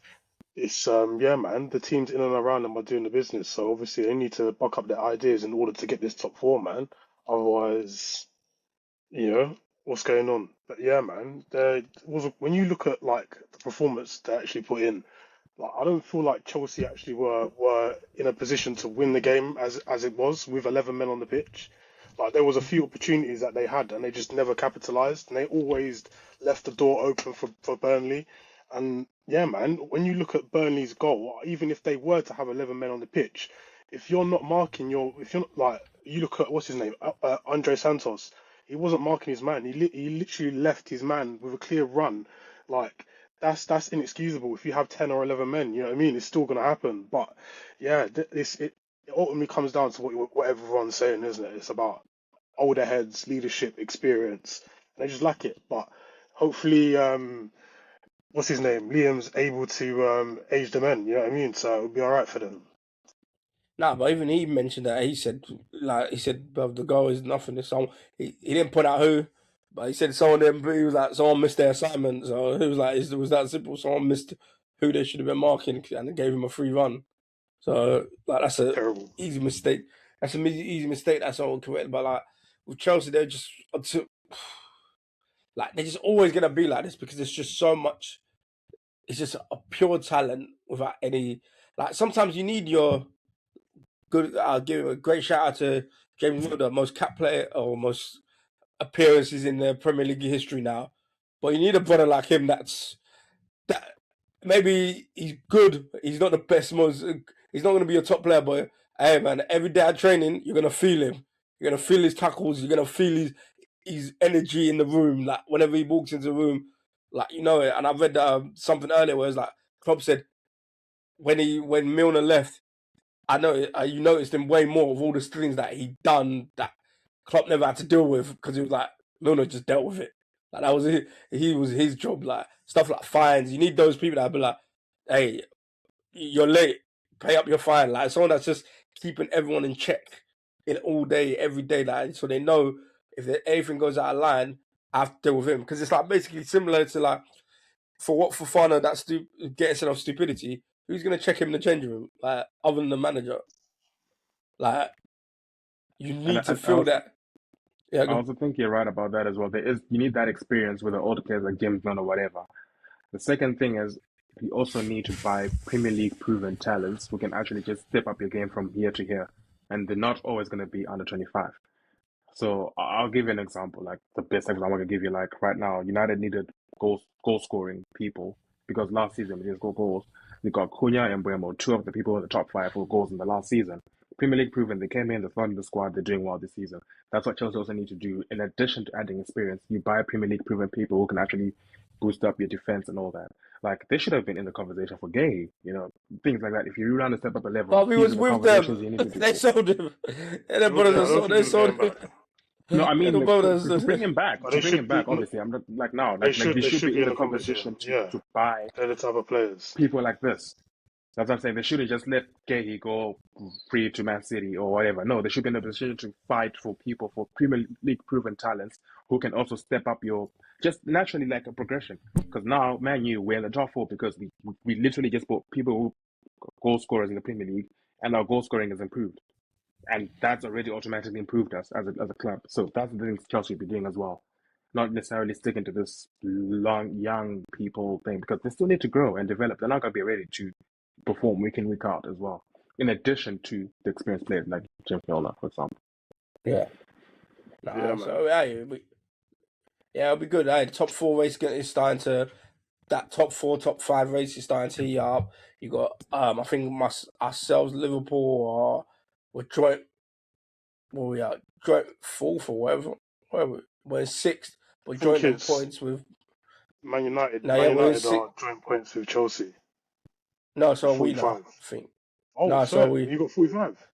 yeah, man, the teams in and around them are doing the business. So obviously they need to buck up their ideas in order to get this top four, man. Otherwise, you know, what's going on? But yeah, man, there was when you look at like the performance they actually put in. Like, I don't feel like Chelsea actually were in a position to win the game as it was with 11 men on the pitch. Like there was a few opportunities that they had and they just never capitalized and they always left the door open for Burnley. And yeah, man, when you look at Burnley's goal, even if they were to have 11 men on the pitch, if you're not marking if you're not like you look at what's his name, Andre Santos, he wasn't marking his man. He literally left his man with a clear run, like that's inexcusable. If you have 10 or 11 men, you know what I mean. It's still gonna happen. But yeah, it ultimately comes down to what everyone's saying, isn't it? It's about older heads, leadership, experience. And they just lack it. But hopefully, what's his name? Liam's able to age them in. You know what I mean? So it'll be all right for them. Nah, but even he mentioned that he said, bro, the goal is nothing. It's someone he didn't point out who, but he said someone them. He was like someone missed their assignment, so it was like it was that simple. Someone missed who they should have been marking, and they gave him a free run. So like that's a Terrible. easy mistake. That's an easy mistake. That's all correct. But like with Chelsea, they're just like they're just always gonna be like this because it's just so much. It's just a pure talent without any like. Sometimes you need your good. I'll give a great shout out to James Milner, most cap player or most appearances in the Premier League history now. But you need a brother like him that maybe he's good. He's not the best most. He's not going to be a top player, but hey man, every day at training you're gonna feel him. You're gonna feel his tackles. You're gonna feel his energy in the room. Like whenever he walks into the room, like you know it. And I read something earlier where it's like Klopp said when Milner left, I know you noticed him way more of all the things that he done that Klopp never had to deal with because he was like Milner just dealt with it. Like that was it. He was his job. Like stuff like fines. You need those people that be like, hey, you're late, pay up your fine. Like someone that's just keeping everyone in check in all day, every day. Like so they know if anything goes out of line, I have to deal with him because it's like basically similar to like for Fofana that's getting set off stupidity. Who's gonna check him in the changing room? Like other than the manager. Like you And need to feel that. Yeah, I also think you're right about that as well. You need that experience with the older players like James Gunn or whatever. The second thing is you also need to buy Premier League proven talents who can actually just step up your game from here to here, and they're not always going to be under 25. So I'll give you an example. Like the best example I can give you, like right now, United needed goal scoring people because last season we didn't score goals. We got Cunha and Buemo, two of the people in the top five for goals in the last season. Premier League proven they came in, they started the squad, they're doing well this season. That's what Chelsea also need to do. In addition to adding experience, you buy Premier League proven people who can actually boost up your defense and all that. Like they should have been in the conversation for Gay, things like that. If you really want to step up a level, Bobby these was are the with them. conversations you need to do. They sold him. And then I don't think they he was sold going him. back. No, I mean And the like, brothers. to bring him back. But To they bring him should back, be. obviously. I'm not like now. They Like should. they They should should be be in in the the conversation. conversation Yeah, to buy they're the type of players. people like this. That's what I'm saying. They shouldn't just let Gahey go free to Man City or whatever. No, they should be in a position to fight for people, for Premier League proven talents who can also step up your just naturally like a progression. Because now, Man U, we're in the top four because we literally just bought people who goal scorers in the Premier League, and our goal scoring has improved. And that's already automatically improved us as a club. So that's the things Chelsea will be doing as well. Not necessarily sticking to this long young people thing because they still need to grow and develop. They're not going to be ready to perform week in week out as well. In addition to the experienced players like Jim Milner, for example. Yeah. Yeah, man. So it'll be good. The top four race is starting to. That top four, top five race is starting to heat up. You got, I think ourselves, Liverpool, we're joint. Well, we are joint fourth or whatever. We're in sixth. We're I think joint in it's points with. Man United. No, Man yeah, we're in United sixth. are joint points with Chelsea No, so with are we now. 45. I think. Oh, No, so fair. we. You got 45.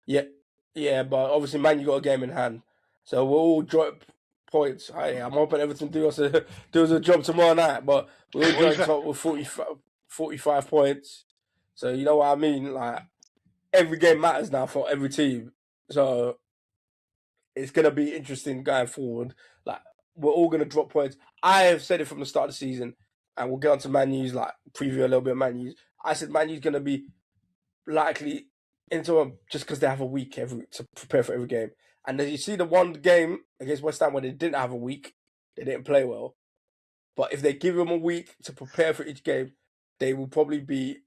Yeah, but obviously, man, you got a game in hand, so we're all joint points. I'm hoping Everton do us a job tomorrow night, but we're all What is joint that? top with 45 points. So you know what I mean? Like every game matters now for every team. So it's gonna be interesting going forward. Like we're all gonna drop points. I have said it from the start of the season, and we'll get on to Man U's like preview a little bit of Man U's. I said Man U's gonna be likely into a just because they have a week to prepare for every game. And as you see the one game against West Ham where they didn't have a week, they didn't play well. But if they give them a week to prepare for each game, they will probably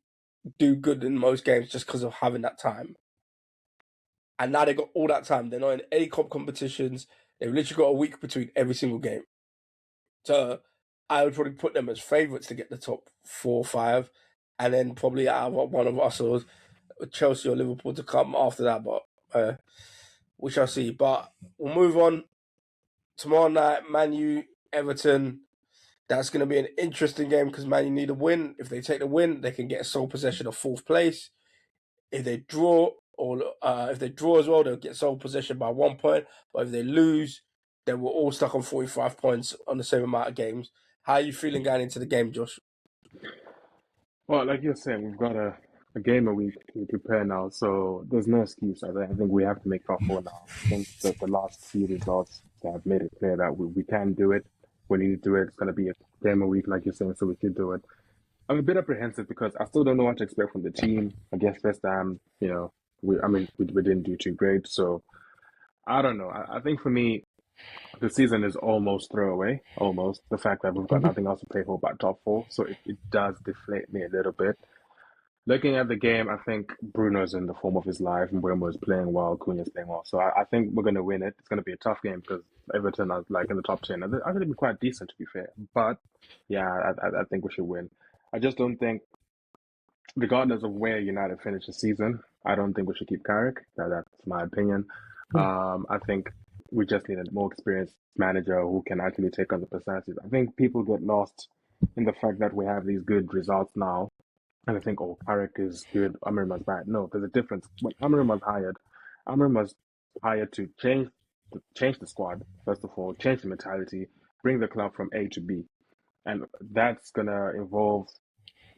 do good in most games just because of having that time. And now they got all that time. They're not in any competitions. They've literally got a week between every single game. So I would probably put them as favourites to get the top 4 or 5, and then probably out of one of us or Chelsea or Liverpool to come after that. But we shall see. But we'll move on. Tomorrow night, Man U, Everton. That's going to be an interesting game because Man U need a win. If they take the win, they can get a sole possession of 4th place. If they draw, or if they draw as well, they'll get sole possession by 1 point. But if they lose, then we're all stuck on 45 points on the same amount of games. How are you feeling going into the game, Josh? Well, like you're saying, we've got a game a week to prepare now, so there's no excuse. I think we have to make top four now. I think that the last few results have made it clear that we can do it. We need to do it. It's going to be a game a week, like you're saying, so we should do it. I'm a bit apprehensive because I still don't know what to expect from the team against West Ham. We didn't do too great, so I don't know. I think for me, the season is almost throwaway. Almost the fact that we've got nothing else to play for but top four, so it does deflate me a little bit. Looking at the game, I think Bruno's in the form of his life, and Mbeumo is playing well, Cunha's playing well. So I think we're going to win it. It's going to be a tough game because Everton are like in the top 10. I think it'll be quite decent, to be fair. But yeah, I think we should win. I just don't think, regardless of where United finish the season, I don't think we should keep Carrick. That's my opinion. I think we just need a more experienced manager who can actually take on the personalities. I think people get lost in the fact that we have these good results now, and I think, oh, Carrick is good, Amarim is bad. No, there's a difference. When Amarim was hired to change the squad, first of all, change the mentality, bring the club from A to B. And that's going to involve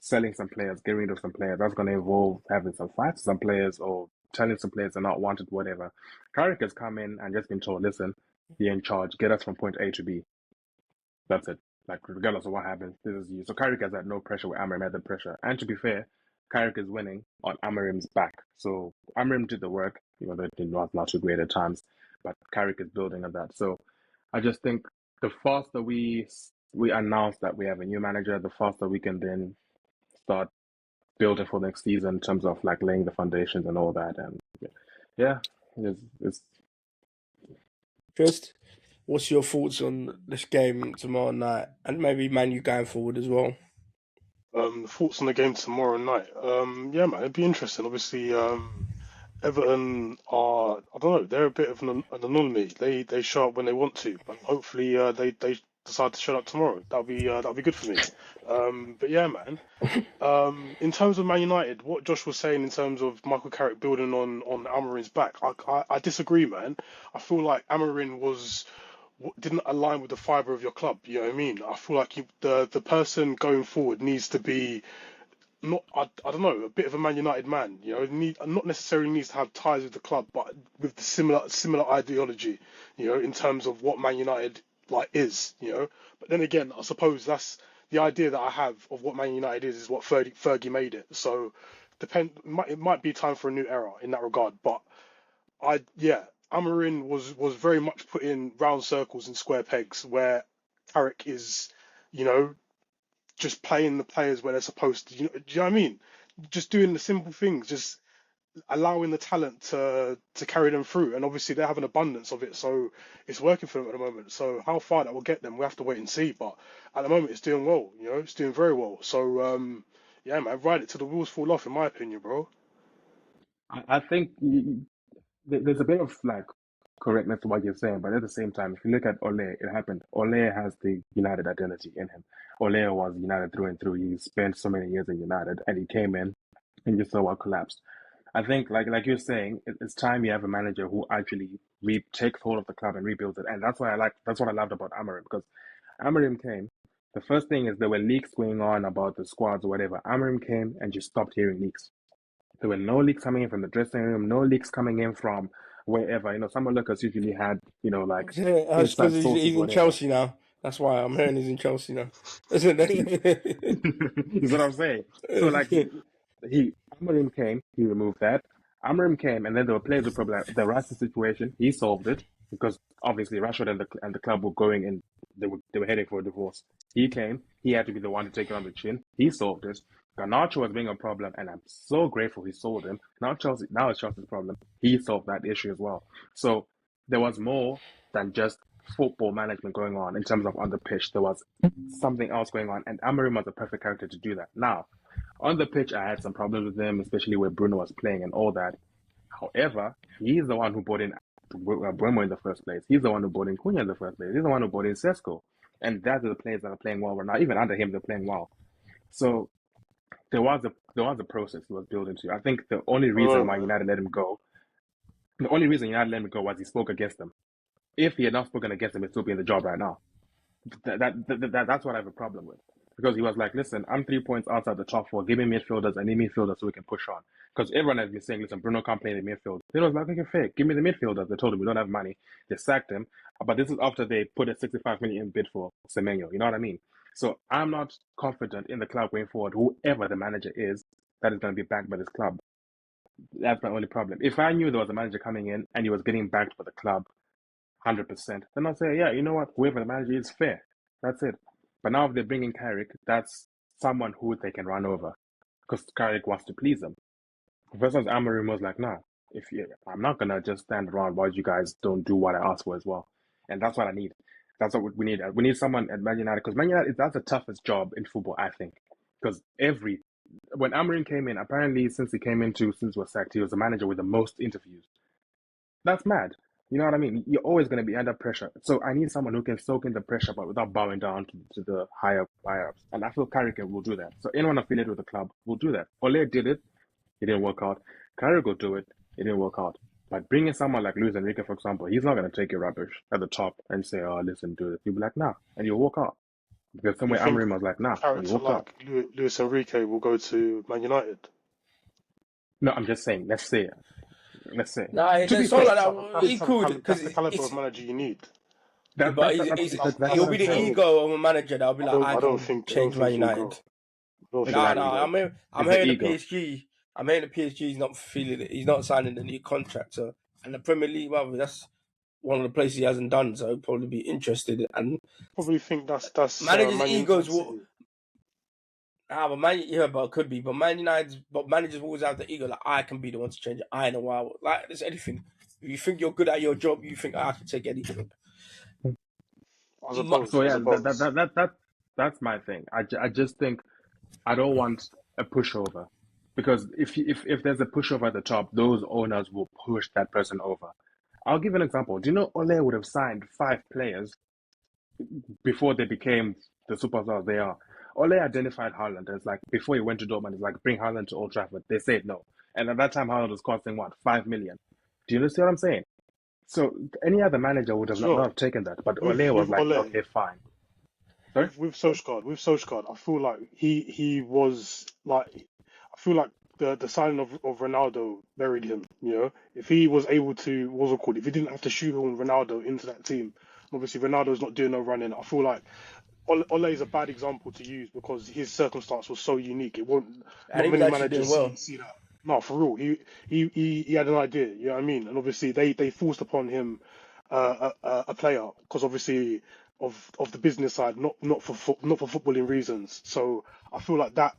selling some players, getting rid of some players. That's going to involve having some fights with some players or telling some players they're not wanted, whatever. Carrick has come in and just been told, listen, you're in charge, get us from point A to B. That's it. Like regardless of what happens, this is you. So Carrick has had no pressure where Amorim had the pressure. And to be fair, Carrick is winning on Amorim's back. So Amorim did the work, even though it did not too great at times. But Carrick is building on that. So I just think the faster we announce that we have a new manager, the faster we can then start building for next season in terms of like laying the foundations and all that. And yeah, it's Just, what's your thoughts on this game tomorrow night, and maybe Man U going forward as well? Thoughts on the game tomorrow night. Yeah, man, it'd be interesting. Obviously, Everton are, I don't know, they're a bit of an anomaly. They show up when they want to, but hopefully they decide to show up tomorrow. That'll be good for me. But yeah, man. In terms of Man United, what Josh was saying in terms of Michael Carrick building on Amarin's back, I disagree, man. I feel like Amarin didn't align with the fibre of your club. You know what I mean? I feel like the person going forward needs to be not I don't know, a bit of a Man United man. You know, not necessarily needs to have ties with the club, but with the similar ideology. You know, in terms of what Man United like is. You know, but then again, I suppose that's the idea that I have of what Man United is what Fergie made it. So it might be time for a new era in that regard. But yeah, Amarin was very much put in round circles and square pegs, where Carrick is, you know, just playing the players where they're supposed to. Do you know what I mean? Just doing the simple things, just allowing the talent to carry them through. And obviously they have an abundance of it, so it's working for them at the moment. So how far that will get them, we have to wait and see. But at the moment, it's doing well. You know, it's doing very well. So yeah, man, ride it till the wheels fall off, in my opinion, bro. I think there's a bit of like correctness to what you're saying, but at the same time, if you look at Ole, it happened. Ole has the United identity in him. Ole was United through and through. He spent so many years in United, and he came in, and you saw what collapsed. I think, like you're saying, it's time you have a manager who actually takes hold of the club and rebuilds it, and that's what I loved about Amorim, because Amorim came. The first thing is there were leaks going on about the squads or whatever. Amorim came and just stopped hearing leaks. There were no leaks coming in from the dressing room, no leaks coming in from wherever. You know, some lookers usually had, you know, like It's because inside sources, he's in whatever. Chelsea now. That's why I'm hearing he's in Chelsea now. Isn't it? Is what I'm saying. So like he Amarim came, he removed that. Amarim came, and then there were players with problem. The Rashford situation, he solved it because obviously Rashford and the club were going and they were heading for a divorce. He came, he had to be the one to take it on the chin. He solved it. Garnacho was being a problem, and I'm so grateful he solved him. Now it's Chelsea's problem. He solved that issue as well. So there was more than just football management going on in terms of on the pitch. There was something else going on, and Amarim was the perfect character to do that. Now, on the pitch, I had some problems with him, especially where Bruno was playing and all that. However, he's the one who brought in Bruno in the first place. He's the one who brought in Cunha in the first place. He's the one who brought in Sesko. And that's the players that are playing well right now. Even under him, they're playing well. So there was a process he was building to. I think the only reason why United let him go, was he spoke against them. If he had not spoken against them, he'd still be in the job right now. That's what I have a problem with. Because he was like, listen, I'm 3 points outside the top four. Give me midfielders. I need midfielders so we can push on. Because everyone has been saying, listen, Bruno can't play in the midfield. He was like, okay, fair. Give me the midfielders. They told him we don't have money. They sacked him. But this is after they put a 65 million bid for Semenyo. You know what I mean? So I'm not confident in the club going forward, whoever the manager is, that is going to be backed by this club. That's my only problem. If I knew there was a manager coming in and he was getting backed by the club, 100%. Then I'll say, yeah, you know what? Whoever the manager is, fair. That's it. But now if they bring in Carrick, that's someone who they can run over because Carrick wants to please them. Versus Amorim was like, nah, I'm not gonna just stand around while you guys don't do what I asked for as well. And that's what I need. That's what we need. We need someone at Man United because Man United, that's the toughest job in football, I think. Because when Amorim came in, apparently since he was sacked, he was the manager with the most interviews. That's mad. You know what I mean? You're always going to be under pressure. So I need someone who can soak in the pressure, but without bowing down to the higher ups. And I feel Carrick will do that. So anyone affiliated with the club will do that. Ole did it. It didn't work out. Carrick will do it. It didn't work out. But bringing someone like Luis Enrique, for example, he's not going to take your rubbish at the top and say, oh, listen, do this. You'll be like, nah. And you'll walk out. Because You somewhere think Amorim was like, nah. And you character walk out. like Luis Enrique will go to Man United? No, I'm just saying. Let's say. Nah, To be it's not fair, like that. He could, That's because the caliber of manager you need. That, but that, that, that's, that's he'll what be I'm the saying. ego of a manager that'll be like, I I don't can think change Man he'll go. United. I don't think No, Exactly. he'll go. I'm It's the hearing the ego. PSG. I'm hearing the PSG is not feeling it. He's not signing the new contract. So, and the Premier League, well, that's one of the places he hasn't done. So, he'll probably be interested. And Probably think that's managers' Man egos United will. City. But could be. But Man United's, but managers will always have the ego. Like, I can be the one to change it. I know why. Like, there's anything. If you think you're good at your job, you think I can take anything. I So suppose. I yeah, suppose. that's my thing. I just think I don't want a pushover, because if there's a pushover at the top, those owners will push that person over. I'll give an example. Do you know Ole would have signed 5 players before they became the superstars they are? Ole identified Haaland as, like, before he went to Dortmund, he's like, bring Haaland to Old Trafford. They said no, and at that time Haaland was costing what, 5 million. Do you understand what I'm saying? So any other manager would have Do you know not what? have taken that, but Ole was With like, Ole, okay, fine. Sorry. with Solskjaer, I feel like he was like, I feel like the signing of Ronaldo buried him. You know, if he was able to, what's it called? If he didn't have to shoehorn Ronaldo into that team, obviously Ronaldo's not doing no running. I feel like Ole is a bad example to use because his circumstance was so unique. It won't, And not he was many actually doing managers well. see that. No, for real. He had an idea. You know what I mean? And obviously they forced upon him a player because obviously of the business side, not for footballing reasons. So I feel like that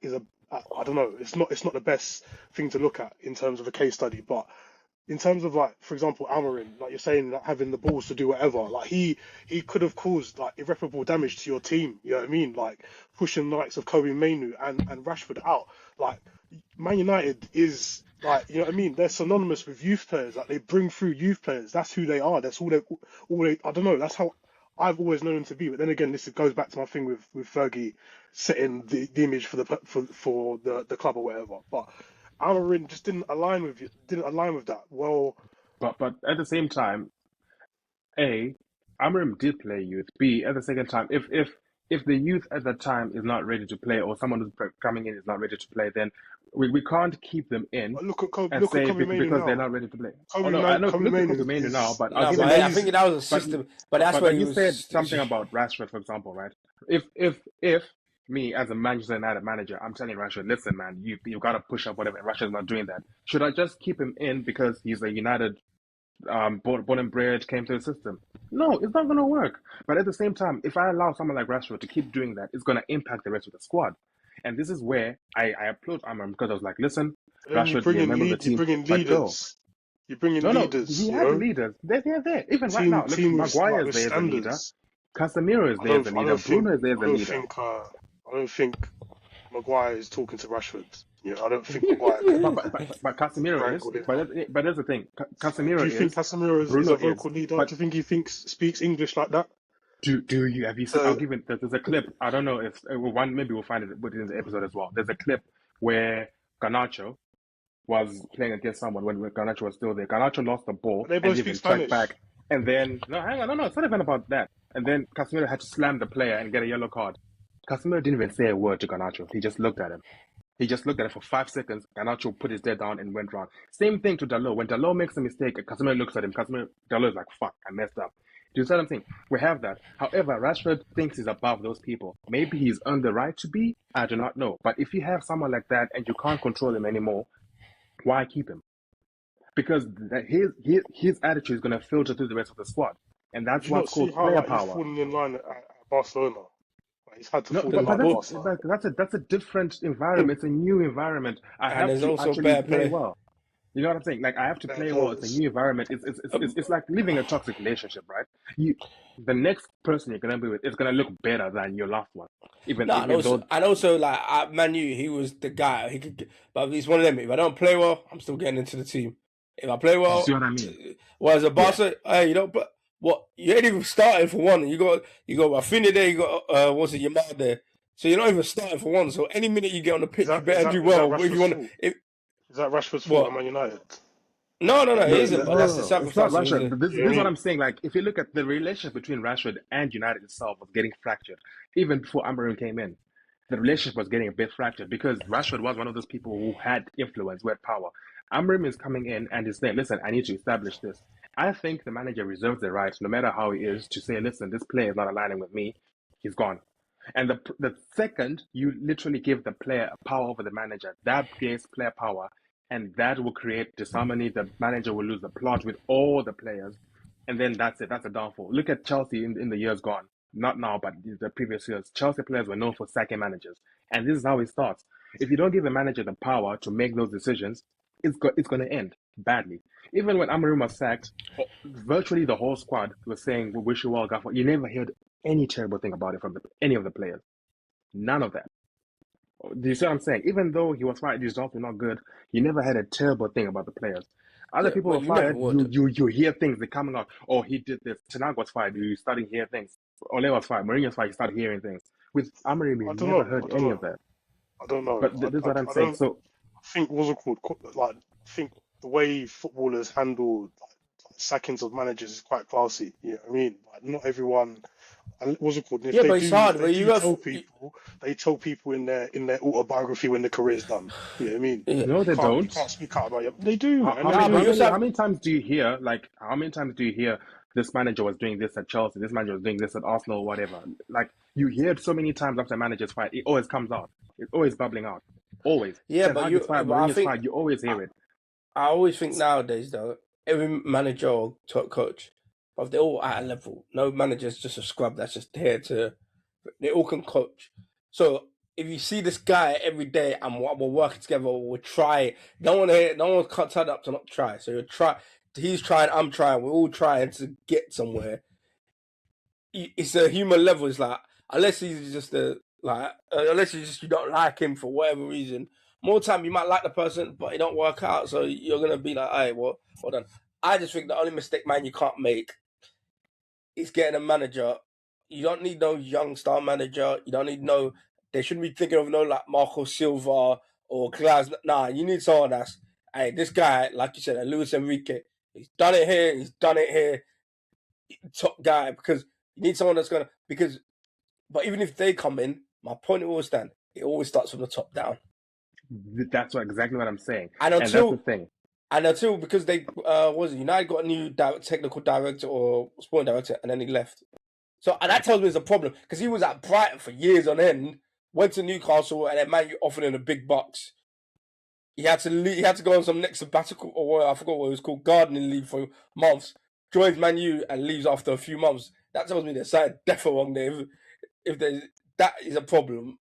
is a, I don't know. It's not the best thing to look at in terms of a case study, but in terms of, like, for example, Amarin, like you're saying, like, having the balls to do whatever, like he could have caused like irreparable damage to your team. You know what I mean? Like pushing the likes of Kobe Mainu and Rashford out. Like Man United is, like, you know what I mean? They're synonymous with youth players. Like they bring through youth players. That's who they are. That's all they. I don't know. That's how I've always known them to be. But then again, this goes back to my thing with Fergie setting the image for the club or whatever. But Amarin just didn't align with that. Well, But at the same time, A, Amram did play youth. B, at the second time, if the youth at that time is not ready to play, or someone who's coming in is not ready to play, then we can't keep them in and look at say Kobe Mainoo because they're now. not ready to play. Oh no, I know. Kobe Look at Kobe Mainoo Mainoo now, is but I'll No, give but an I example. think amazing. that was a But system. But that's where but he you said was. something about Rashford, for example, right? If me as a Manchester United manager, I'm telling Rashford, listen, man, you got to push up whatever. Rashford's not doing that. Should I just keep him in because he's a United born and bred, came to the system? No, it's not going to work. But at the same time, if I allow someone like Rashford to keep doing that, it's going to impact the rest of the squad. And this is where I applaud Amram, because I was like, listen, But then Rashford, you're a member of the you team, bring in but go. leaders. You bring in No, leaders. he You has know, leaders. They're there. Even right now, look, team with Maguire like is with there as a leader. standards. Casemiro is there as a leader. Bruno is there as a leader. I don't think Maguire is talking to Rashford. You know, I don't think Maguire can But Casemiro is. wrangle him. But that's the thing. Do Casemiro you think is. Casemiro is Bruno a is. vocal leader? But Do you think he speaks English like that? do you have you seen? I'll So give it. There's a clip. I don't know if one. Maybe we'll find it within the episode as well. There's a clip where Garnacho was playing against someone when Garnacho was still there. Garnacho lost the ball they and both didn't speak even track Spanish. back. And then no, hang on, no, it's not even about that. And then Casemiro had to slam the player and get a yellow card. Casemiro didn't even say a word to Garnacho. He just looked at him. He just looked at it for 5 seconds. Garnacho put his head down and went round. Same thing to Dalot. When Dalot makes a mistake, Casemiro looks at him. Dalot is like, "Fuck, I messed up." Do you see what I'm saying? We have that. However, Rashford thinks he's above those people. Maybe he's earned the right to be. I do not know. But if you have someone like that and you can't control him anymore, why keep him? Because his attitude is going to filter through the rest of the squad, and Did that's you not what's see called how player like he's power. fallen in line at Barcelona? Like, he's had to No, fall in but line at But Barcelona. that's a different environment. It's a new environment. I and have there's to also actually better play play. well. You know what I'm saying? Like, I have to Better play well. It's a players. new environment. It's like living a toxic relationship, right? The next person you're gonna be with is gonna look better than your last one, even No, even though. and also like at Man U, he was the guy. He could, but he's one of them. If I don't play well, I'm still getting into the team. If I play You well, see what I mean? whereas a Yeah. Barca, hey, you don't. But what you ain't even starting for one. You got Rafinha there. You got what's it, Yamal there. So you're not even starting for one. So any minute you get on the Is pitch, you that is better that do is that well. If you Rashford's want, fault? if Is that Rashford's fault at what? Man United? No, it No, isn't. But that's the it's not circumstance. Rashford. But You know this what is I what mean? I'm saying. Like, if you look at the relationship between Rashford and United itself was getting fractured, even before Amorim came in. The relationship was getting a bit fractured because Rashford was one of those people who had influence, who had power. Amorim is coming in and is saying, "Listen, I need to establish this." I think the manager reserves the right, no matter how he is, to say, listen, this player is not aligning with me, he's gone. And the second you literally give the player power over the manager, that creates player power, and that will create disharmony. The manager will lose the plot with all the players, and then that's it. That's a downfall. Look at Chelsea in the years gone. Not now, but the previous years. Chelsea players were known for sacking managers, and this is how it starts. If you don't give the manager the power to make those decisions, it's going to end badly. Even when Amorim was sacked, virtually the whole squad was saying, "We wish you well, Gaffer." You never heard any terrible thing about it from any of the players. None of that. Do you see what I'm saying? Even though he was fired, his jobs were not good, you never had a terrible thing about the players. Other people were fired, you hear things, they're coming out. Oh, he did this. Tanag was fired, you started to hear things. Ole was fired, Mourinho was fired, you started hearing things. With Amorim, you never heard any of that. I don't know. But this is what I'm saying. So I think what's it called? Like, I think the way footballers handle sackings of managers is quite classy. You know what I mean? Like, not everyone. What's it called? If yeah, but it's hard. They tell people in their autobiography when their career's done. You know what I mean? Yeah. No, they don't. You can't speak out about it. They do. How many times do you hear? Like, how many times do you hear? This manager was doing this at Chelsea. This manager was doing this at Arsenal, whatever. Like, you hear it so many times after manager's fight. It always comes out. It's always bubbling out. Always. Yeah, but you always hear it. I always think nowadays, though, every manager or top coach, but they're all at a level. No manager's just a scrub that's just here to. They all can coach. So if you see this guy every day and we're working together, we'll try. No one can't turn up to not try. So you try. He's trying. I'm trying. We're all trying to get somewhere. It's a human level. It's like unless he's just unless you don't like him for whatever reason. More time you might like the person, but it don't work out. So you're gonna be like, "Hey, well, hold on." I just think the only mistake, man, you can't make is getting a manager. You don't need no young star manager. You don't need they shouldn't be thinking of like Marco Silva or Glass. Nah, you need someone that's, hey, this guy, like you said, Luis Enrique, he's done it here, top guy, because you need someone that's but even if they come in, my point always stand, it always starts from the top down. That's exactly what I'm saying. And that's the thing. And until, because United got a new technical director or sporting director, and then he left. So and that tells me it's a problem, because he was at Brighton for years on end, went to Newcastle, and then Man U offered him the big bucks. He had to leave, he had to go on some next sabbatical, or I forgot what it was called, gardening leave for months. Joins Man U and leaves after a few months. That tells me there's something definitely wrong there. If that is a problem.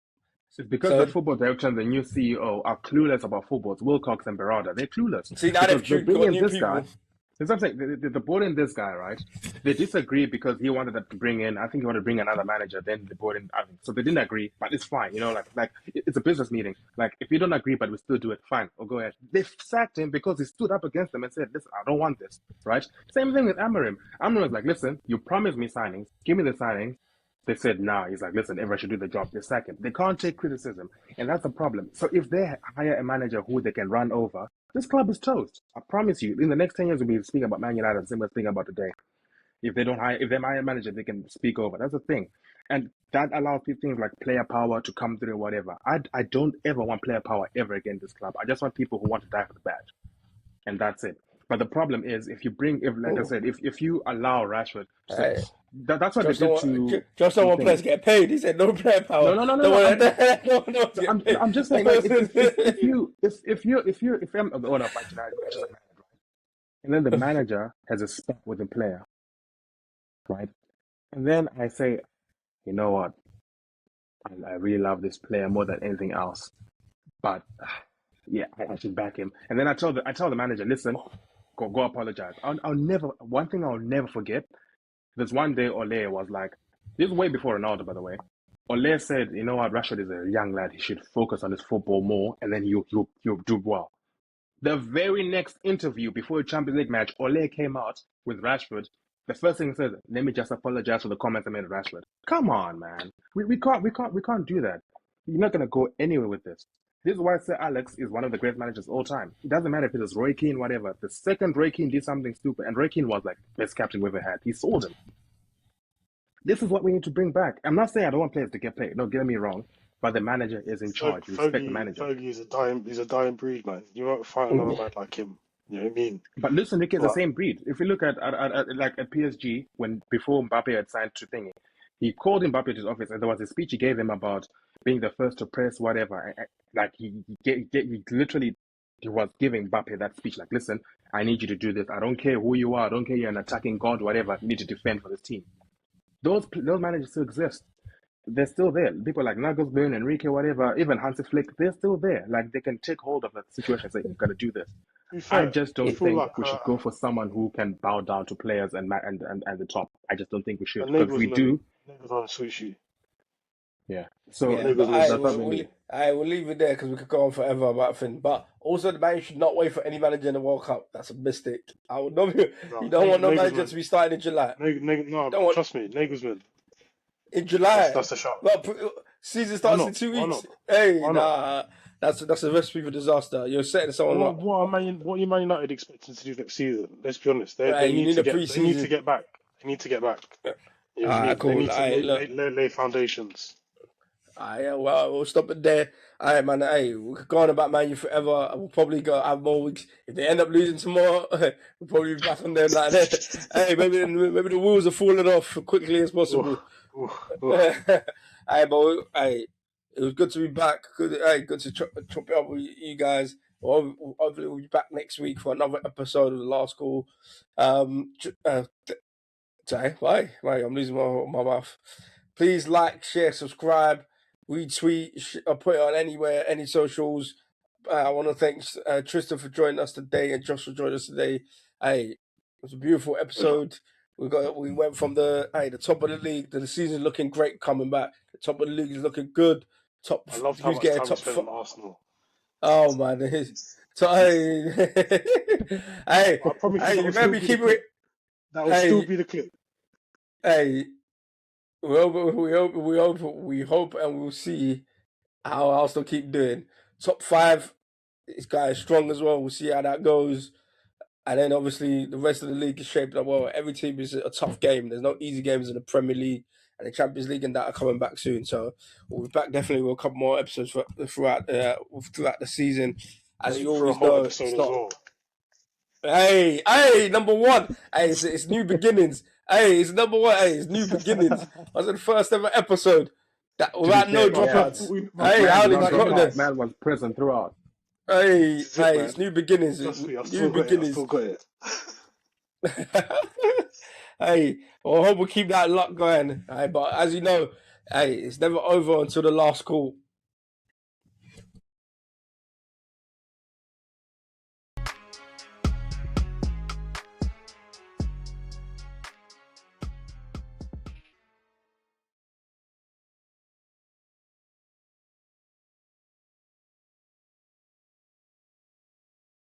It's because the football director and the new CEO are clueless about football. It's Wilcox and Berardi. They're clueless. See, now they've got new people. Guy. That's what I'm saying. They brought in this guy, right? They disagreed because he wanted to bring in, I think he wanted to bring another manager. Then they brought in, so they didn't agree, but it's fine. You know, like it's a business meeting. Like, if you don't agree, but we still do it, fine, or go ahead. They sacked him because he stood up against them and said, listen, I don't want this, right? Same thing with Amorim. Amorim was like, listen, you promised me signings. Give me the signings. They said, nah. He's like, listen, everyone should do the job. They sack him. They can't take criticism. And that's the problem. So if they hire a manager who they can run over, this club is toast. I promise you. In the next 10 years, we'll be speaking about Man United and similar thing about today. If they hire a manager, they can speak over. That's the thing. And that allows things like player power to come through, whatever. I don't ever want player power ever again in this club. I just want people who want to die for the badge. And that's it. But the problem is, if you allow Rashford, that's what they did to. Just don't want players to get paid. He said no player power. No. I'm just saying, like, if I'm the owner of Manchester United, and then the manager has a spat with the player, right? And then I say, you know what? I really love this player more than anything else, but yeah, I should back him. And then I tell the manager, listen. Go apologize. One thing I'll never forget. There's one day Ole was like, this is way before Ronaldo, by the way. Ole said, you know what, Rashford is a young lad. He should focus on his football more, and then he'll do well. The very next interview before a Champions League match, Ole came out with Rashford. The first thing he said, let me just apologize for the comments I made of Rashford. Come on, man. We can't do that. You're not gonna go anywhere with this. This is why Sir Alex is one of the great managers of all time. It doesn't matter if it was Roy Keane, whatever. The second Roy Keane did something stupid, and Roy Keane was like best captain we've ever had. He sold him. This is what we need to bring back. I'm not saying I don't want players to get paid. Don't get me wrong. But the manager is in charge. You respect the manager. Fergie is a dying breed, man. You won't find another man like him. You know what I mean? But Luis Enrique is the But same breed. If we look at like at PSG, when before Mbappe had signed to thingy, he called Mbappe to his office, and there was a speech he gave him about being the first to press, whatever. Like he literally he was giving Mbappe that speech, like, listen, I need you to do this. I don't care who you are. I don't care you're an attacking god, whatever. You need to defend for this team. Those managers still exist. They're still there. People like Nagelsmann, Enrique, whatever, even Hansi Flick, they're still there. Like, they can take hold of the situation and say, you're going to do this. to be I fair, just I don't feel think like we should go for someone who can bow down to players and the top. I just don't think we a should. Because if we Nagelsmann, do, Nagelsmann suits you. yeah. So Yeah, but Nagelsmann that's what suits we you. mean. we'll leave it there because we could go on forever about things. But also, the man should not wait for any manager in the World Cup. That's a mistake. I would not. You No, don't want no manager Nagelsmann. to be starting in July. No, Don't want trust me, Nagelsmann. in July. That's a shot. Well, season Why starts in not? 2 weeks. Why not? Hey, Why not? nah, that's a recipe for disaster. You're setting someone up. What are Man United expecting to do next season? Let's be honest. They Hey, you need need to a get preseason. back. They need to get back. You know what I Alright, mean? They cool. need to Alright, look. lay foundations. Yeah, well, we'll stop it there. All right, man. Hey, we could go on about Man U forever. We'll probably go have more weeks. If they end up losing tomorrow, we'll probably be back on there like that. Hey, maybe the wheels are falling off as quickly as possible. Oof. Hey, but hey, it was good to be back. Good to chop it up with you guys. Hopefully, we'll be back next week for another episode of the Last Call. Sorry, why? I'm losing my mouth. Please like, share, subscribe, retweet, put it on anywhere, any socials. I want to thank Tristan for joining us today and Josh for joining us today. Hey, it was a beautiful episode. We went from the top of the league to the season looking great coming back. The top of the league is looking good. I loved how Who's much getting time we top spent on Arsenal. Oh man, so hey, hey, I promise you hey, that you will better still be be the keeping it. clip. That will still Hey, be the clip. hey, we hope, and we'll see how Arsenal keep doing. Top five, this guy is strong as well. We'll see how that goes. And then obviously the rest of the league is shaped up well. Every team is a tough game. There's no easy games in the Premier League and the Champions League, and that are coming back soon. So we'll be back definitely with a couple more episodes throughout the season. As you For a always whole know, episode it's as not. well. Hey, number one. Hey, it's new beginnings. Hey, it's number one. Hey, it's new beginnings. I was in the first ever episode that To be without no fair, Bruv, yeah. dropouts. His Hey, man I did only not just drop got out. there. Man was present throughout. Hey, this is it, it's man. new beginnings. Trust me, I New still got it. I beginnings. still got it. Hey, well, I hope we keep that luck going. Hey, but as you know, hey, it's never over until the last call.